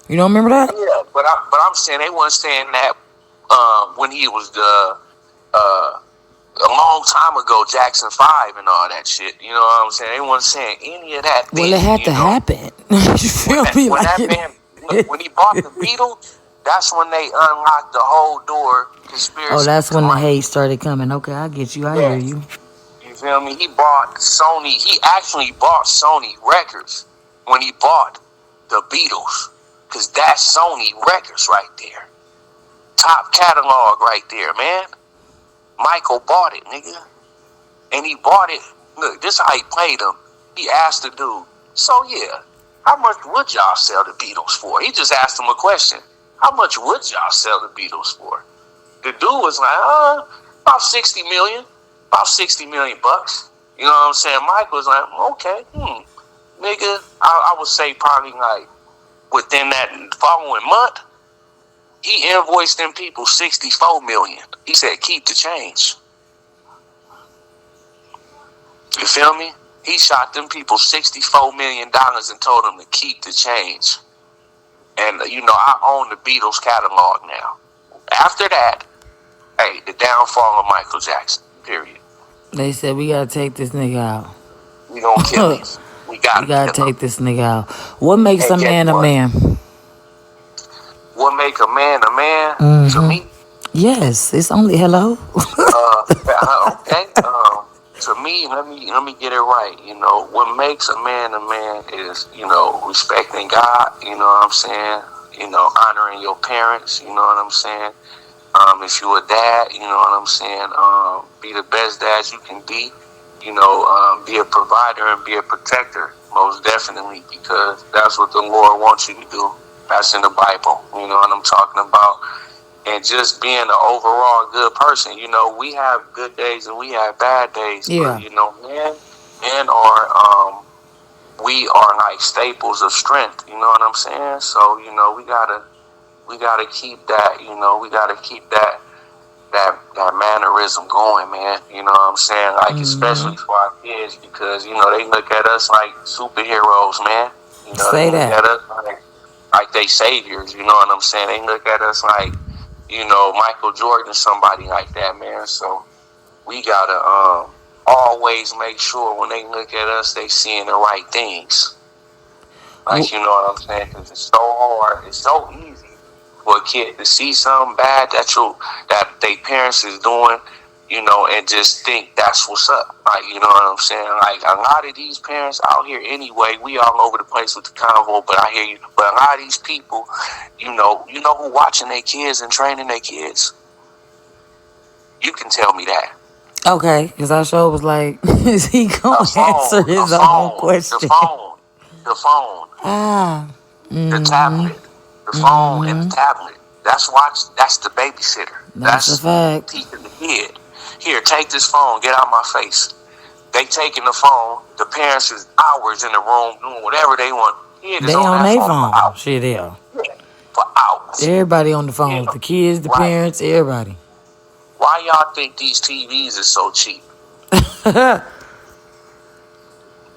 You don't remember that? Yeah, but I'm saying they weren't saying that when he was uh, a long time ago, Jackson 5 and all that shit. You know what I'm saying? They weren't saying any of that Well, then, it had you to know. happen. You feel me? When Like that it. man, look, when he bought the Beatles, that's when they unlocked the whole door Oh, conspiracy that's to when the Mike. hate started coming. Okay, I get you. I hear Yes. you. You feel me? He bought Sony. He actually bought Sony Records when he bought the Beatles. Because that's Sony Records right there. Top catalog right there, man. Michael bought it, nigga. And he bought it. Look, this is how he played them. He asked the dude, so yeah, how much would y'all sell the Beatles for? He just asked him a question. How much would y'all sell the Beatles for? The dude was like, about 60 million. About 60 million bucks. You know what I'm saying? Mike was like, okay, nigga, I would say probably like within that following month, he invoiced them people 64 million. He said, keep the change. You feel me? He shot them people $64 million and told them to keep the change. And, you know, I own the Beatles catalog now. After that, hey, the downfall of Michael Jackson, period. They said we gotta take this nigga We gonna kill him. out. We We gotta gotta kill him. take this nigga out. What makes And a guess man a what? man? What make a man to Mm-hmm. me? Yes, it's only hello. Okay. To me, let me get it right. You know, what makes a man is, you know, respecting God. You know what I'm saying? You know, honoring your parents. You know what I'm saying? If you a dad, you know what I'm saying? Be the best dad you can be. You know, be a provider and be a protector, most definitely, because that's what the Lord wants you to do. That's in the Bible. You know what I'm talking about? And just being an overall good person. You know, we have good days and we have bad days, but Yeah. you know, men are we are like staples of strength. You know what I'm saying? So you know, we gotta keep that. You know, we gotta keep that mannerism going, man. You know what I'm saying? Like, especially for our kids, because you know they look at us like superheroes, man. You know, they Say look that. at us like they saviors. You know what I'm saying? They look at us like, you know, Michael Jordan, somebody like that, man. So we gotta always make sure when they look at us, they seeing the right things. Like, you know what I'm saying? Because it's so hard, it's so easy for a kid to see something bad that they parents is doing, you know, and just think that's what's up. Like, you know what I'm saying? Like, a lot of these parents out here anyway, we all over the place with the convo, but I hear you. But a lot of these people, you know who watching their kids and training their kids? You can tell me that. Okay, because our show was like, is he A gonna answer phone, a his own phone, question? the phone, Ah, the mm-hmm, tablet, the phone and the mm-hmm. tablet. That's the babysitter. That's a That's fact. teaching the kid. Here, take this phone. Get out my face. They taking the phone. The parents is hours in the room doing whatever they want. Kid is They on on that their phone for phone. hours. Shit, yeah. Yeah, for hours. Everybody on the Yeah, phones. The kids, the right. parents, everybody. Why y'all think these TVs are so cheap?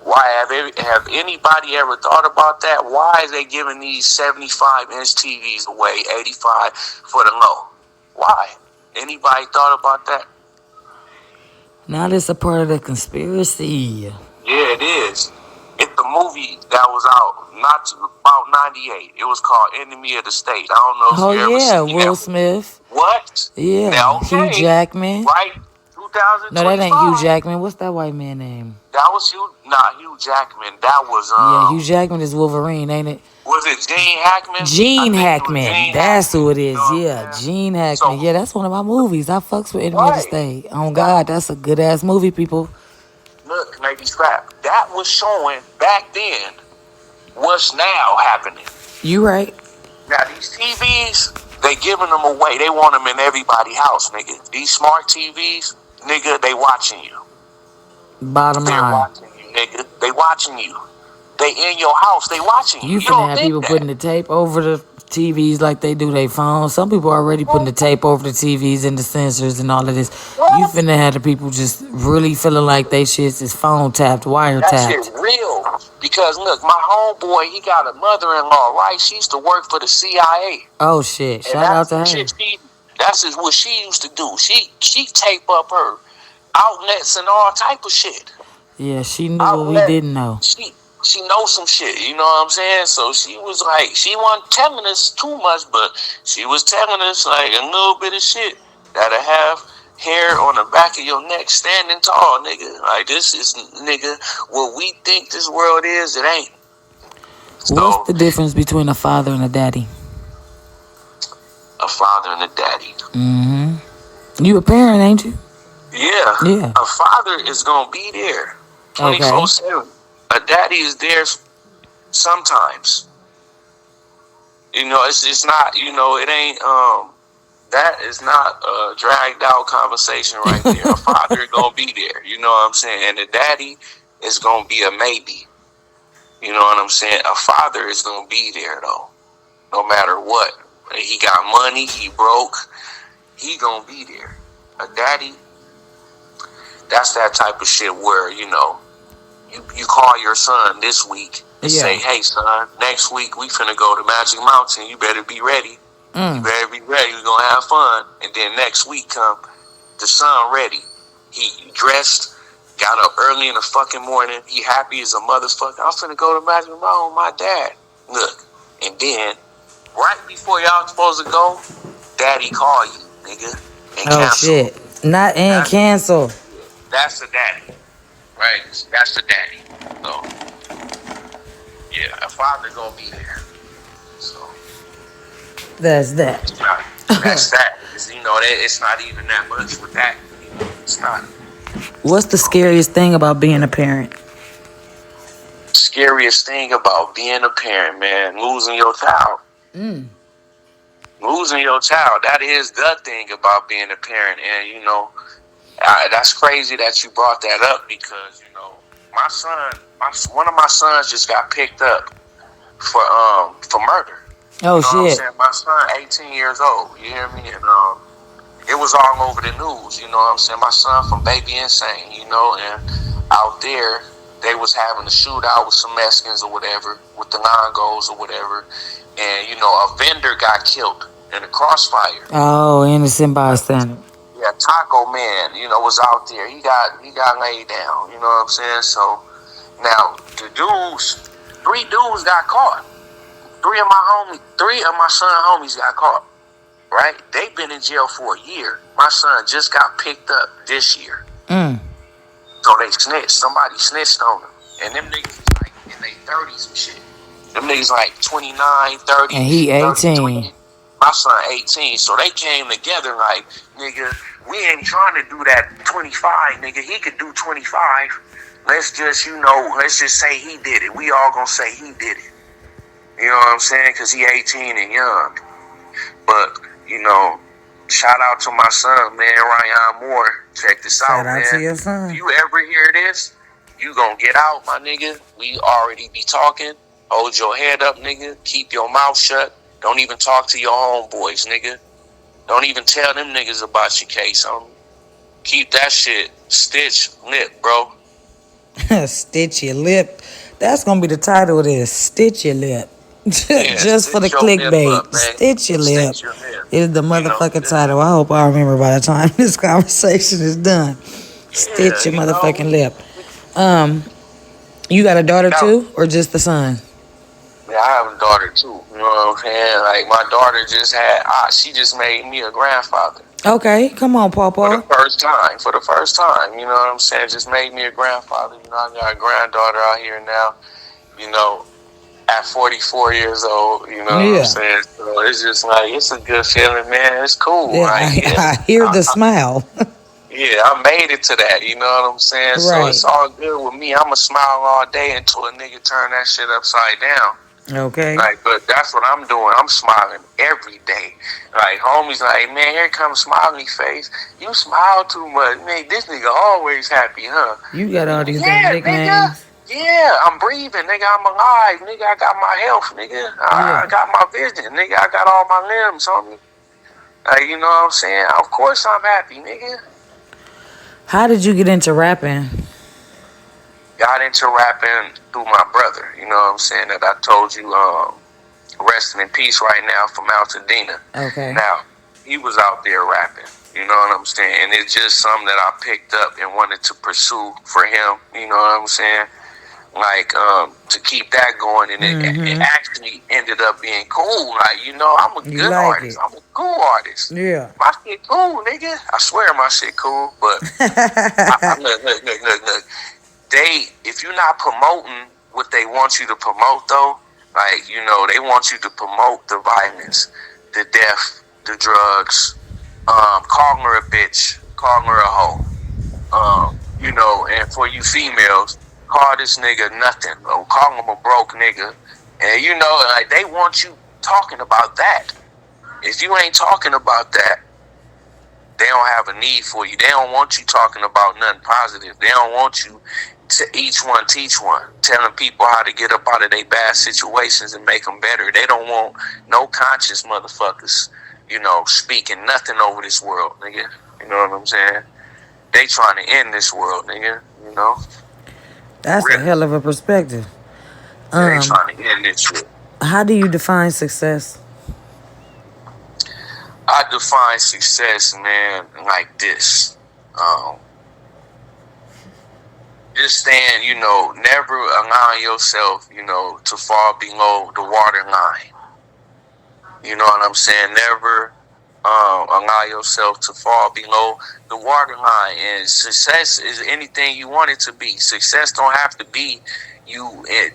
Why have anybody ever thought about that? Why is they giving these 75-inch TVs away, 85 for the low? Why? Anybody thought about that? Now this a part of the conspiracy. Yeah, it is. It's the movie that was out about 98. It was called Enemy of the State. I don't know if Oh you ever yeah, seen that Will movie. Smith. What? Now, Yeah, Hugh okay, Jackman. right? No, that ain't Hugh 2025. Jackman. What's that white man name? That was Hugh Jackman. That was Yeah, Hugh Jackman is Wolverine, ain't it? was it Gene Hackman? I Gene think it was Hackman. Gene That's Hackman. who it You know is. what Yeah, I'm saying? Gene Hackman. So, Yeah, that's one of my movies. I fucks with Enemy of the right. State. Oh That, God, that's a good ass movie, people. look, maybe scrap. That was showing back then what's now happening. You right. Now these TVs, they giving them away. They want them in everybody's house, nigga. These smart TVs, nigga, they watching you. Bottom They're line. watching you, nigga. They watching you. They in your house. They watching you. You You finna don't have think people that. putting the tape over the TVs like they do their phones. Some people are already putting the tape over the TVs and the sensors and all of this. You What? finna have the people just really feeling like they shit is phone tapped, wire That shit tapped. real. Because look, my homeboy, he got a mother-in-law, right? She used to work for the CIA. Oh shit. And Shout out to her. that's just what she used to do. She tape up her outlets and all type of shit. Yeah, she knew what we Outlet. didn't know. She knows some shit, you know what I'm saying? So she was like, she wasn't telling us too much, but she was telling us like a little bit of shit that'll have hair on the back of your neck standing tall, nigga. Like, this is, nigga, what we think this world is, it ain't. What's So, the difference between a father and a daddy? a father and a daddy. Mm-hmm. You a parent, ain't you? Yeah, Yeah. a father is gonna be there Okay. 24/7. A daddy is there sometimes. You know, it's not. You know, it ain't. That is not a dragged out conversation right there. A father is gonna be there. You know what I'm saying? And the daddy is gonna be a maybe. You know what I'm saying? A father is gonna be there though, no matter what. He got money. He broke. He gonna be there. A daddy. That's that type of shit where, you know, you call your son this week and say, hey, son, next week we finna go to Magic Mountain. You better be ready. You better be ready. We're going to have fun. And then next week come, the son ready. He dressed, got up early in the fucking morning. He happy as a motherfucker. I'm finna go to Magic Mountain with my dad. Look. And then, right before y'all supposed to go, daddy call you, nigga, and Oh cancel. shit. Not and cancel. That's the daddy. Right? That's the daddy. So, yeah, a father gonna be there. So, That's that. that's that. You know, it's not even that much with that. You know, it's not. What's the scariest thing about being a parent? Scariest thing about being a parent, man, losing your child. Losing your child. That is the thing about being a parent. And, you know, that's crazy that you brought that up because, you know, my son, one of my sons just got picked up for murder. Oh, you know shit. What I'm saying? My son, 18 years old. You hear me? And it was all over the news. You know what I'm saying? My son from Baby Insane. You know, and out there they was having a shootout with some Mexicans or whatever, with the Longos or whatever, and you know a vendor got killed in a crossfire. Oh, innocent bystander. Yeah, Yeah, Taco Man, was out there. He got laid down. You know what I'm saying? So now the dudes, 3 dudes got caught. Three of my son homies got caught. Right? They've been in jail for a year. My son just got picked up this year. So they snitched. Somebody snitched on them. And them niggas is like in their 30s and shit. Them niggas like 29, 30, And he 30, 18. 20. My son 18. So they came together like, nigga, we ain't trying to do that 25, nigga. He could do 25. Let's just say he did it. We all gonna say he did it. You know what I'm saying? Because he 18 and young. But, shout out to my son, man, Ryan Moore. Check this out, man. Shout out to your son. If you ever hear this, you gonna get out, my nigga. We already be talking. Hold your head up, nigga. Keep your mouth shut. Don't even talk to your homeboys, nigga. Don't even tell them niggas about your case, homie. Keep that shit stitch lip, bro. Stitch your lip. That's gonna be the title of this. Stitch your lip. Yeah, Just for the clickbait. Stitch your lip is the motherfucking title. I hope I remember by the time this conversation is done. Stitch your motherfucking lip. You got a daughter too, or just the son? Yeah, I have a daughter too. You know what I'm saying? Like my daughter she just made me a grandfather. Okay, come on, Pawpaw. For the first time, you know what I'm saying? Just made me a grandfather. I got a granddaughter out here now, at 44 years old, you know what I'm saying? So it's just like, it's a good feeling, man. It's cool. Yeah, I hear the smile. Yeah, I made it to that, you know what I'm saying? Right. So it's all good with me. I'ma smile all day until a nigga turn that shit upside down. Okay. Like, but that's what I'm doing. I'm smiling every day. Like, homies like, man, here comes smiley face. You smile too much. Man, this nigga always happy, huh? You got all these nicknames. Nigga. Yeah, I'm breathing, nigga. I'm alive, nigga. I got my health, nigga. I got my vision, nigga. I got all my limbs, homie. Like, you know what I'm saying? Of course I'm happy, nigga. How did you get into rapping? Got into rapping through my brother, you know what I'm saying, that I told you, resting in peace right now from Altadena. Okay. Now, he was out there rapping, you know what I'm saying, and it's just something that I picked up and wanted to pursue for him, you know what I'm saying, like, to keep that going, and it actually ended up being cool, like, I'm a good artist, I'm a cool artist. Yeah. My shit cool, nigga. I swear my shit cool, but look. If you're not promoting what they want you to promote, though, like, they want you to promote the violence, the death, the drugs, calling her a bitch, calling her a hoe, and for you females, call this nigga nothing, or call him a broke nigga, and, like, they want you talking about that. If you ain't talking about that, they don't have a need for you. They don't want you talking about nothing positive. They don't want you to each one teach one, telling people how to get up out of their bad situations and make them better. They don't want no conscious motherfuckers, speaking nothing over this world, nigga. You know what I'm saying? They trying to end this world, nigga, That's really a hell of a perspective. They trying to end this shit. How do you define success? I define success, man, like this. Just staying, never allowing yourself, to fall below the waterline. You know what I'm saying? Never allow yourself to fall below the waterline. And success is anything you want it to be. Success don't have to be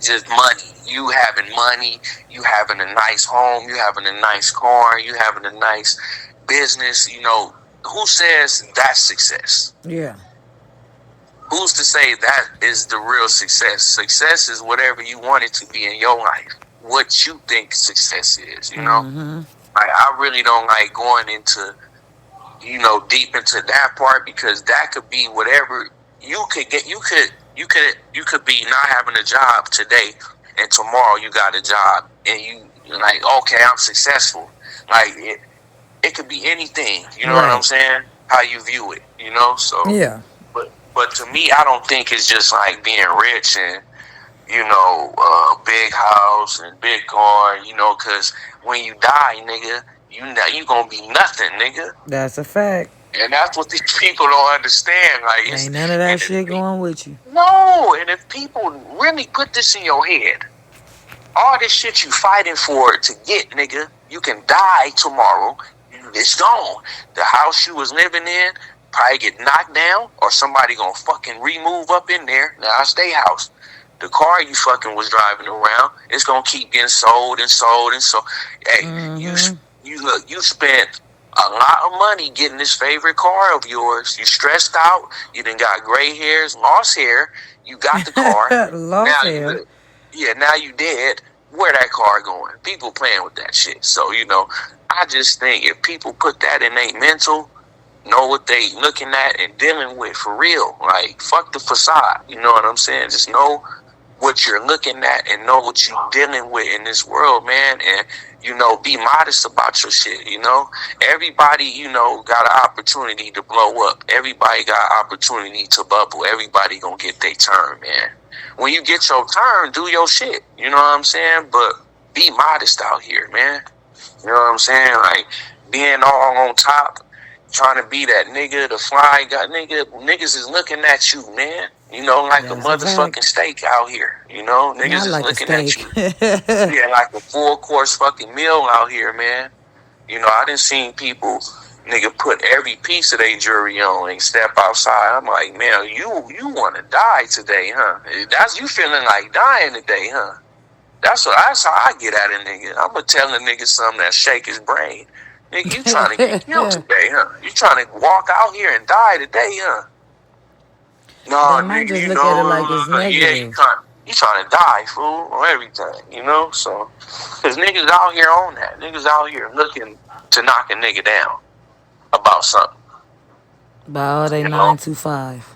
just money. You having money, you having a nice home, you having a nice car, you having a nice business. Who says that's success? Yeah. Who's to say that is the real success? Success is whatever you want it to be in your life. What you think success is, I really don't like going into, deep into that part, because that could be whatever you could get. You could be not having a job today, and tomorrow you got a job, and you like, okay, I'm successful. Like it could be anything. You know what I'm saying? How you view it, So yeah. But to me, I don't think it's just like being rich and, big house and big car, because when you die, nigga, you gonna be nothing, nigga. That's a fact. And that's what these people don't understand. Like, Ain't none of that and shit going with you. no, and if people really put this in your head, all this shit you fighting for to get, nigga, you can die tomorrow. It's gone. The house you was living in probably get knocked down, or somebody gonna fucking remove up in there. Now it's their house. The car you fucking was driving around, it's gonna keep getting sold and sold and sold. Hey, you look, you spent a lot of money getting this favorite car of yours. You stressed out. You done got gray hairs, lost hair. You got the car. Lost hair. Now you dead. Where that car going? People playing with that shit. So, I just think if people put that in their mental, know what they looking at and dealing with for real. Like, fuck the facade. You know what I'm saying? Just know what you're looking at and know what you're dealing with in this world, man. And, be modest about your shit, Everybody, got an opportunity to blow up. Everybody got an opportunity to bubble. Everybody gonna get their turn, man. When you get your turn, do your shit. You know what I'm saying? But be modest out here, man. You know what I'm saying? Like, being all on top, trying to be that nigga, the fly guy, niggas is looking at you, man. Like a motherfucking steak out here. Niggas is looking at you. Yeah, like a full course fucking meal out here, man. I done seen people, nigga, put every piece of their jewelry on and step outside. I'm like, man, you want to die today, huh? That's you feeling like dying today, huh? That's how I get at a nigga. I'm gonna tell a nigga something that shake his brain. Nigga, you trying to get killed today, huh? You trying to walk out here and die today, huh? No, They might nigga, just look at it like it's negative. Yeah, you trying to die, fool, or everything, So, because niggas out here on that. Niggas out here looking to knock a nigga down about something. About all they 9 to 5.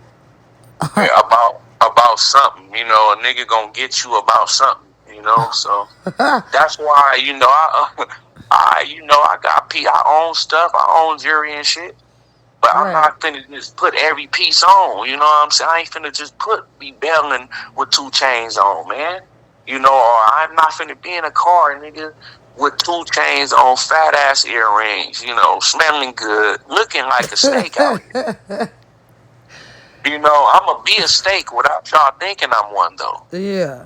Yeah, about something, a nigga gonna get you about something, So that's why, I own stuff, I own jewelry and shit. But I'm not finna just put every piece on, you know what I'm saying? I ain't finna just be belling with 2 chains on, man. Or I'm not finna be in a car, nigga, with 2 chains on, fat ass earrings, smelling good, looking like a steak out here. I'ma be a steak without y'all thinking I'm one, though. Yeah.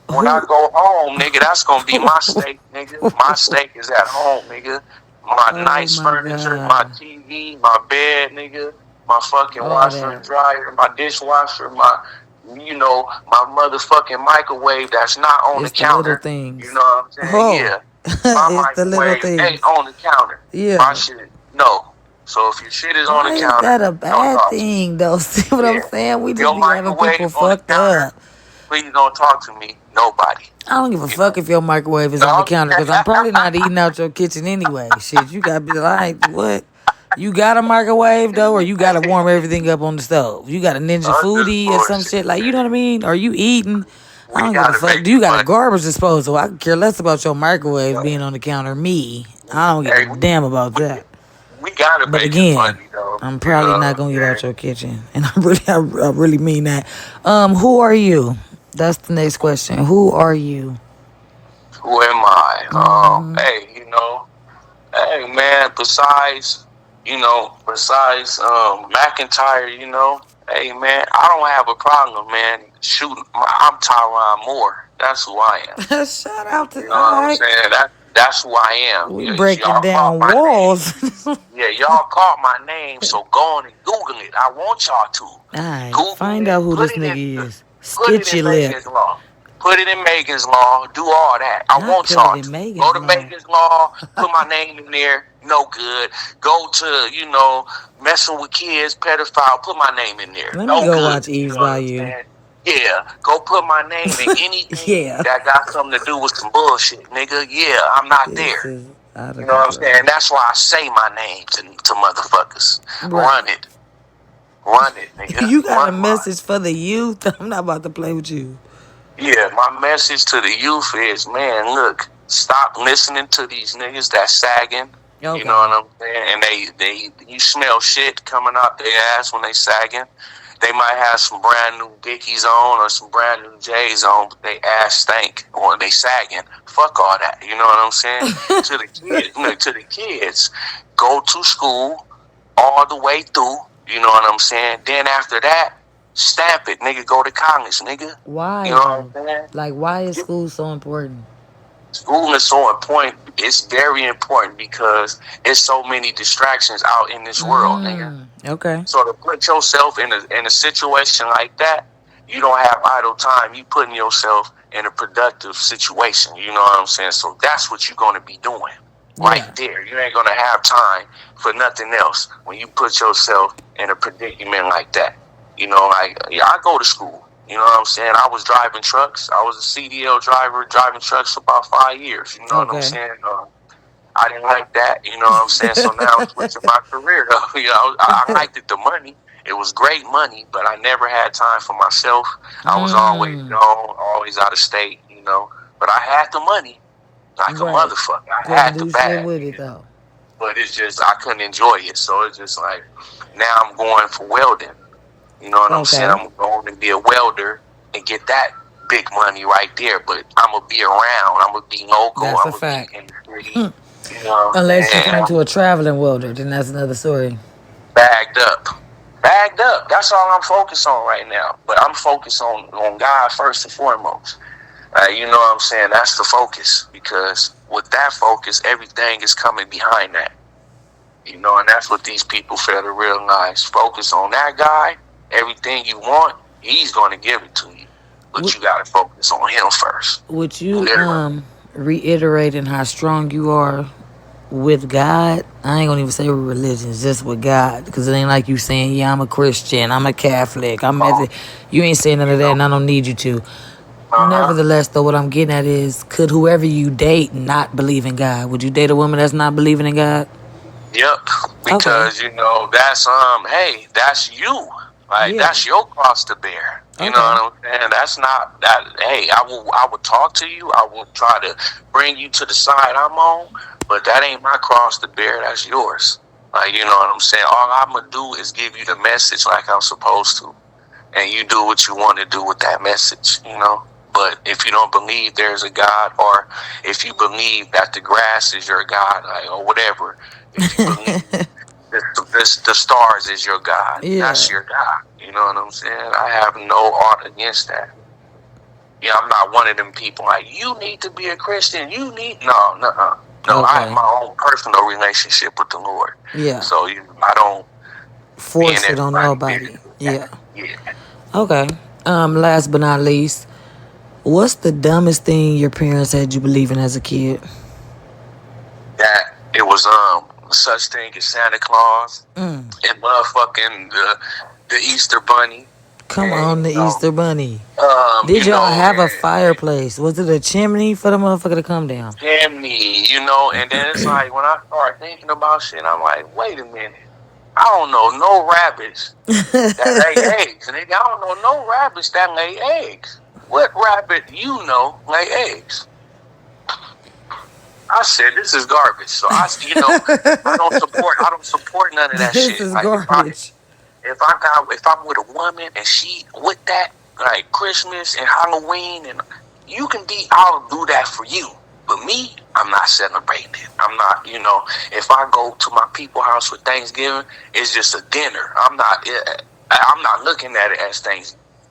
When I go home, nigga, that's gonna be my steak, nigga. My steak is at home, nigga. My nice furniture, my TV, my bed, nigga. My fucking washer and dryer, my dishwasher, my motherfucking microwave that's not on the counter. Little things. You know what I'm saying? Yeah. My it's the little things. ain't on the counter. Yeah. My shit, no. So if your shit is on the counter, is that a bad thing, though? See what I'm saying? We just be having people fucked up. Please don't talk to me. Nobody. I don't give a fuck if your microwave is on the counter, because I'm probably not eating out your kitchen anyway. Shit, you gotta be like, what? You got a microwave, though, or you gotta warm everything up on the stove? You got a Ninja Foodie or some shit? Like, you know what I mean? Are you eating? I don't give a fuck. Do you got a garbage disposal? I could care less about your microwave being on the counter. Me, I don't give a damn about that. We gotta but again, money, I'm probably not gonna get out your kitchen, and I really mean that. Who are you? That's the next question. Who are you? Who am I? Hey man. Besides McIntyre, hey man, I don't have a problem, man. Shooting, I'm Tyron Moore. That's who I am. Shout out to you know what I'm saying. That's who I am. We breaking down walls. Yeah, y'all caught my name, so go on and Google it. I want y'all to. Alright, find out who this nigga is. Stitch your lip. Put it in Megan's Law. Do all that. I want y'all to. Go to Megan's Law. Put my name in there. No good. Go to, messing with kids, pedophile. Put my name in there. Let me go watch Eve's by you. Yeah, go put my name in anything that got something to do with some bullshit, nigga. Yeah, I'm not there. You know what I'm saying? That's why I say my name to motherfuckers. Right. Run it, nigga. You got a message for the youth? I'm not about to play with you. Yeah, my message to the youth is, man, look, stop listening to these niggas that's sagging. Okay. You know what I'm saying? And you smell shit coming out their ass when they sagging. They might have some brand new Dickies on or some brand new J's on, but they ass stink or they sagging. Fuck all that. You know what I'm saying? To the kids, go to school, all the way through. You know what I'm saying? Then after that, stamp it, nigga. Go to college, nigga. You Why know though? what I'm saying? Like, why is school so important? School is so important. It's very important because there's so many distractions out in this world, nigga. Okay. So to put yourself in a situation like that, you don't have idle time. You putting yourself in a productive situation. You know what I'm saying? So that's what you're gonna be doing right Yeah. there. You ain't gonna have time for nothing else when you put yourself in a predicament like that. You know, like yeah, I go to school. You know what I'm saying? I was driving trucks. I was a CDL driver, driving trucks for about 5 years. You know what I'm Okay. saying? I didn't like that. You know what I'm saying? So now I'm switching my career up. You know, I liked it, the money. It was great money, but I never had time for myself. I was always gone, always out of state, you know. But I had the money like a Right. motherfucker. I Couldn't had the do shit bag, with it you know. though. But it's just, I couldn't enjoy it. So it's just like, now I'm going for welding. You know what I'm saying? Okay. I'm going to be a welder and get that big money right there. But I'm going to be around. I'm going to be local. That's I'm a going to be fact. in the city. You know what I'm Unless you saying? turn to a traveling welder, then that's another story. Bagged up. Bagged up. That's all I'm focused on right now. But I'm focused on God first and foremost. You know what I'm saying? That's the focus. Because with that focus, everything is coming behind that. You know, and that's what these people fail to realize. Focus on that guy. Everything you want, he's going to give it to you. But Would, you got to focus on him first. would you Literally. reiterating how strong you are with God? I ain't gonna even say with religion, just with God, because it ain't like you saying, "Yeah, I'm a Christian, I'm a Catholic, I'm Um, Methodist." You ain't saying none you of that, know, and I don't need you to. uh-huh. Nevertheless, though, what I'm getting at is, could whoever you date not believe in God? Would you date a woman that's not believing in God? Yep, Okay. because you know that's hey, that's you. Like Yeah. that's your cross to bear. You know Okay. what I'm saying? That's not that. Hey, I will talk to you. I will try to bring you to the side I'm on, but that ain't my cross to bear. That's yours. Like you know what I'm saying? All I'm gonna do is give you the message like I'm supposed to, and you do what you want to do with that message. You know. But if you don't believe there's a God, or if you believe that the grass is your God, like, or whatever, if you believe the stars is your God, that's Yeah. your God. You know what I'm saying? I have no art against that. Yeah, I'm not one of them people like, you need to be a Christian. You need, no, no, no. No, I have Okay. my own personal relationship with the Lord. Yeah. So I don't be in Force it on everybody's nobody. business with that. Yeah. Yeah. Okay. Last but not least, what's the dumbest thing your parents had you believing as a kid? That it was such thing as Santa Claus and motherfucking the Easter Bunny. Come And on, the Easter Bunny. you Did y'all know, have a fireplace? Was it a chimney for the motherfucker to come down? chimney, you know, and then it's like when I start thinking about shit, I'm like, wait a minute. I don't know no rabbits that lay eggs. Nigga, I don't know no rabbits that lay eggs. What rabbit you know lay eggs? I said this is garbage. So I don't support none of that This shit. is Like garbage. if I'm with a woman and she with that, like Christmas and Halloween, and you can be, I'll do that for you. But me, I'm not celebrating it. I'm not, if I go to my people house for Thanksgiving, it's just a dinner. I'm not looking at it as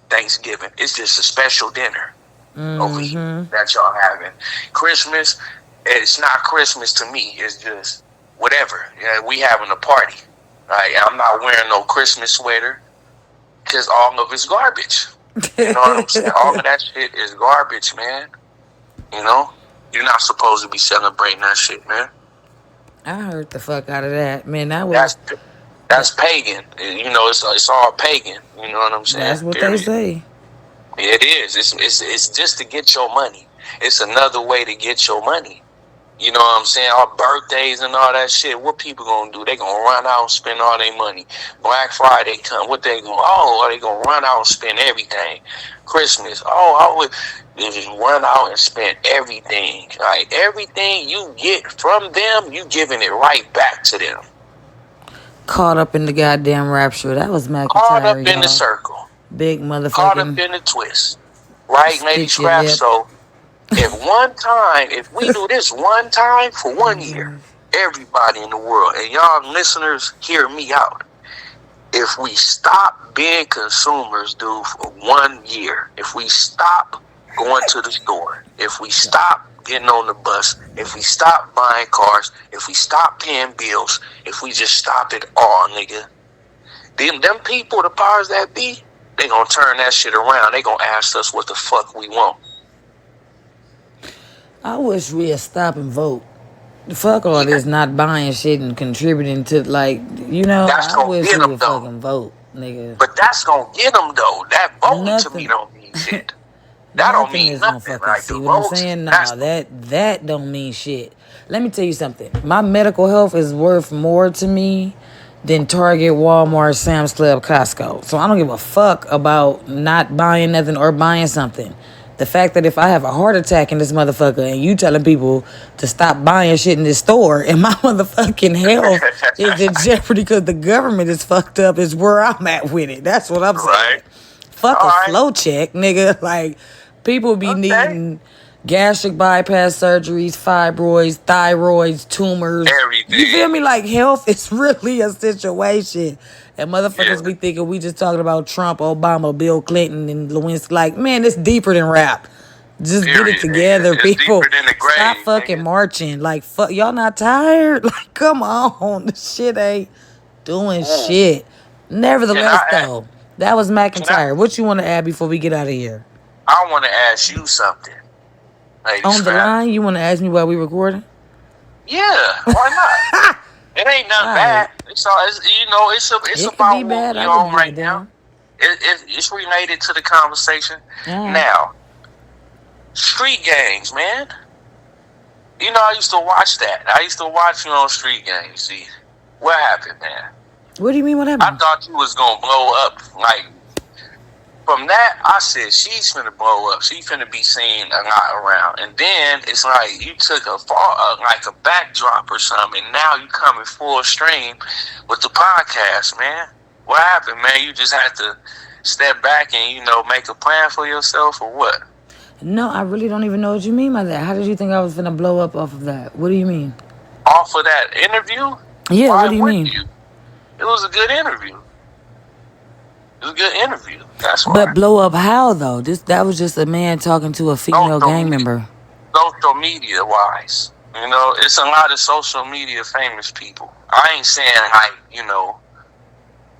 Thanksgiving. It's just a special dinner over here that y'all having. Christmas, it's not Christmas to me. It's just whatever. Yeah, we having a party. Right? I'm not wearing no Christmas sweater because all of it's garbage. You know what I'm saying? All of that shit is garbage, man. You know? You're not supposed to be celebrating that shit, man. I heard the fuck out of that. Man, that was That's that, that's pagan. You know, it's all pagan. You know what I'm saying? that's what they Period. say. It is. It's just to get your money. It's another way to get your money. You know what I'm saying? Our birthdays and all that shit. What people gonna do? They gonna run out and spend all their money. Black Friday come. What they gonna? Oh, are they gonna run out and spend everything? Christmas. Oh, I would just run out and spend everything. Like everything you get from them, you giving it right back to them. Caught up in the goddamn rapture. That was Caught McIntyre, up in the y'all. circle. Big Caught up motherfucking in the twist. Right, Lady stick your Scrap? lip. So if we do this one time for 1 year, everybody in the world, and y'all listeners, hear me out. If we stop being consumers, dude, for 1 year, if we stop going to the store, if we stop getting on the bus, if we stop buying cars, if we stop paying bills, if we just stop it all, nigga, them people, the powers that be, they gonna turn that shit around. They gonna ask us what the fuck we want. I wish we'd stop and vote. Fuck all Yeah, this not buying shit and contributing to, like, you know, that's I gonna wish get we them would though. fucking vote, nigga. But that's gonna get them though. That voting to me Nothing. don't mean shit. That don't Nothing mean is gonna nothing. fucking Like the see what I'm votes, saying. that's Nah, that don't mean shit. Let me tell you something. My medical health is worth more to me than Target, Walmart, Sam's Club, Costco. So I don't give a fuck about not buying nothing or buying something. The fact that if I have a heart attack in this motherfucker and you telling people to stop buying shit in this store and my motherfucking health is in jeopardy because the government is fucked up is where I'm at with it. That's what I'm right. saying. Fuck All a right. flow check, nigga. Like, people be Okay. needing gastric bypass surgeries, fibroids, thyroids, tumors. You feel Everything. me? Like, health is really a situation. And Yeah. motherfuckers be thinking we just talking about Trump, Obama, Bill Clinton, and Lewinsky. Like, man, it's deeper than rap. Just get it Period, nigga. together, It's deeper people. than the Stop grave, fucking nigga. marching. Like, fuck, y'all not tired? Like, come on. This shit ain't doing Ooh. shit. Can Nevertheless, I? though, that was Can I? McIntyre. What you want to add before we get out of here? I want to ask you something, Lady On the Scrap. line, you want to ask me while we recording? Yeah. Why not? It ain't nothing All bad. right. It's all. It's It could be about what bad. we I could on break right it now. down. It's related to the conversation. All right. Now, Street Gangs, man. You know, I used to watch that. I used to watch you on Street Gangs. See, what happened, man? What do you mean? What I happened? thought you was gonna blow up. Like from that, I said she's finna blow up. She finna be seen a lot around. And then it's like you took like a backdrop or something. And now you coming full stream with the podcast, man. What happened, man? You just had to step back and make a plan for yourself, or what? No, I really don't even know what you mean by that. How did you think I was gonna blow up off of that? What do you mean? Off of that interview? Yeah, what Why do you wouldn't mean? you? It was a good interview. It was a good interview. That's But why. blow up how though? That was just a man talking to a female Social gang media, member. social media wise, it's a lot of social media famous people. I ain't saying like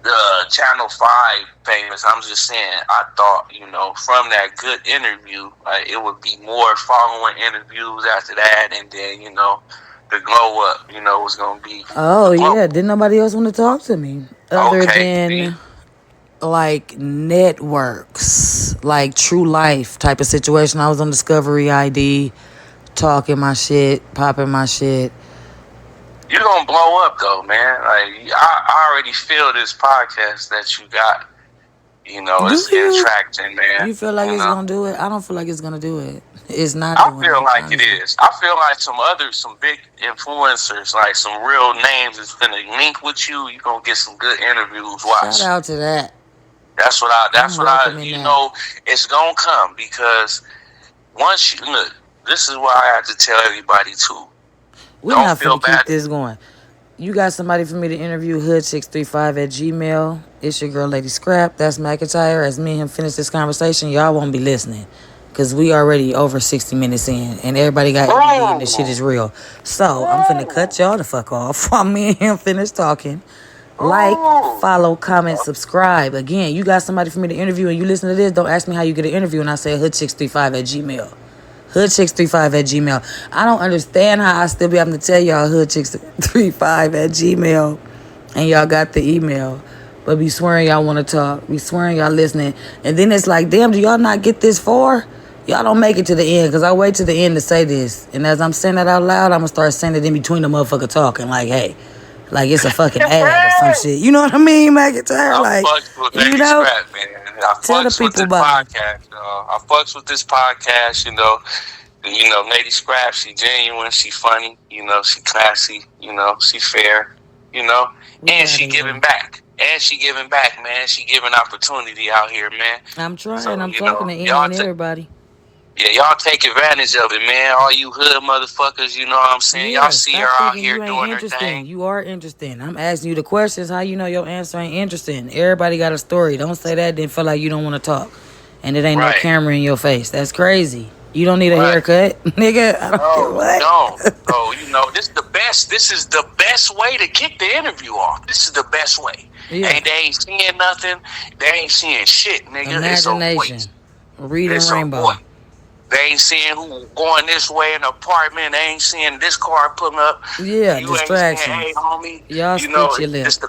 the Channel 5 famous. I'm just saying I thought from that good interview, it would be more following interviews after that, and then the glow up was gonna be Oh the glow yeah, up. didn't nobody else want to talk to me other Okay, see. than like networks, like True Life type of situation. I was on Discovery ID, talking my shit, popping my shit. You're gonna blow up though, man. Like I already feel this podcast that you got. Do It's getting you? traction, man. You feel like it's gonna do it? I don't feel like it's gonna do it. It's not I doing feel it, like it honestly. is. I feel like some big influencers, like some real names, is gonna link with you. You're gonna get some good interviews. Shout Watch. out to that. That's what I. That's I'm what I. welcoming that. It's gonna come because once you look. This is why I have to tell everybody too. We're Don't not feel finna keep bad. this going. You got somebody for me to interview, hood635@gmail. It's your girl, Lady Scrap. That's McIntyre. As me and him finish this conversation, y'all won't be listening. Because we already over 60 minutes in. And everybody got ADD and the shit is real. So, I'm finna cut y'all the fuck off while me and him finish talking. Like, Ooh. follow, comment, subscribe. Again, you got somebody for me to interview and you listen to this, don't ask me how you get an interview and I say hood635@gmail. Hood635@gmail. I don't understand how I still be having to tell y'all hood635@gmail and y'all got the email. But be swearing y'all want to talk. Be swearing y'all listening. And then it's like, damn, do y'all not get this far? Y'all don't make it to the end because I wait to the end to say this. And as I'm saying that out loud, I'm going to start saying it in between the motherfucker talking. Like, hey, like it's a fucking ad or some shit. You know what I mean, McIntyre? I Like, fucks with you Lady know? Scrap, man. I Tell the fucks with people this bye. podcast. I fucks with this podcast. Lady Scrap. She genuine. She funny. She classy. She fair. We And out she of giving here. back. And she giving back, man. She giving opportunity out here, man. I'm trying. So I'm talking to any y'all and everybody. Yeah, y'all take advantage of it, man. All you hood motherfuckers, you know what I'm saying? Y'all Yeah, see her stop out thinking here you ain't doing her interesting. thing. You are interesting. I'm asking you the questions. How you know your answer ain't interesting? Everybody got a story. Don't say that, then feel like you don't want to talk. And it ain't no Right, camera in your face. That's crazy. You don't need a right. haircut, nigga. I don't care No, you what. don't. So, you know, this the best. This is the best way to kick the interview off. This is the best way. Yeah. They ain't seeing nothing. They ain't seeing shit, nigga. It's a Imagination. voice. Reading It's a rainbow. voice. They ain't seeing who going this way in the apartment. They ain't seeing this car pulling up. Yeah, You ain't saying, hey, distractions. homie, Y'all you know, spit your lip. it's the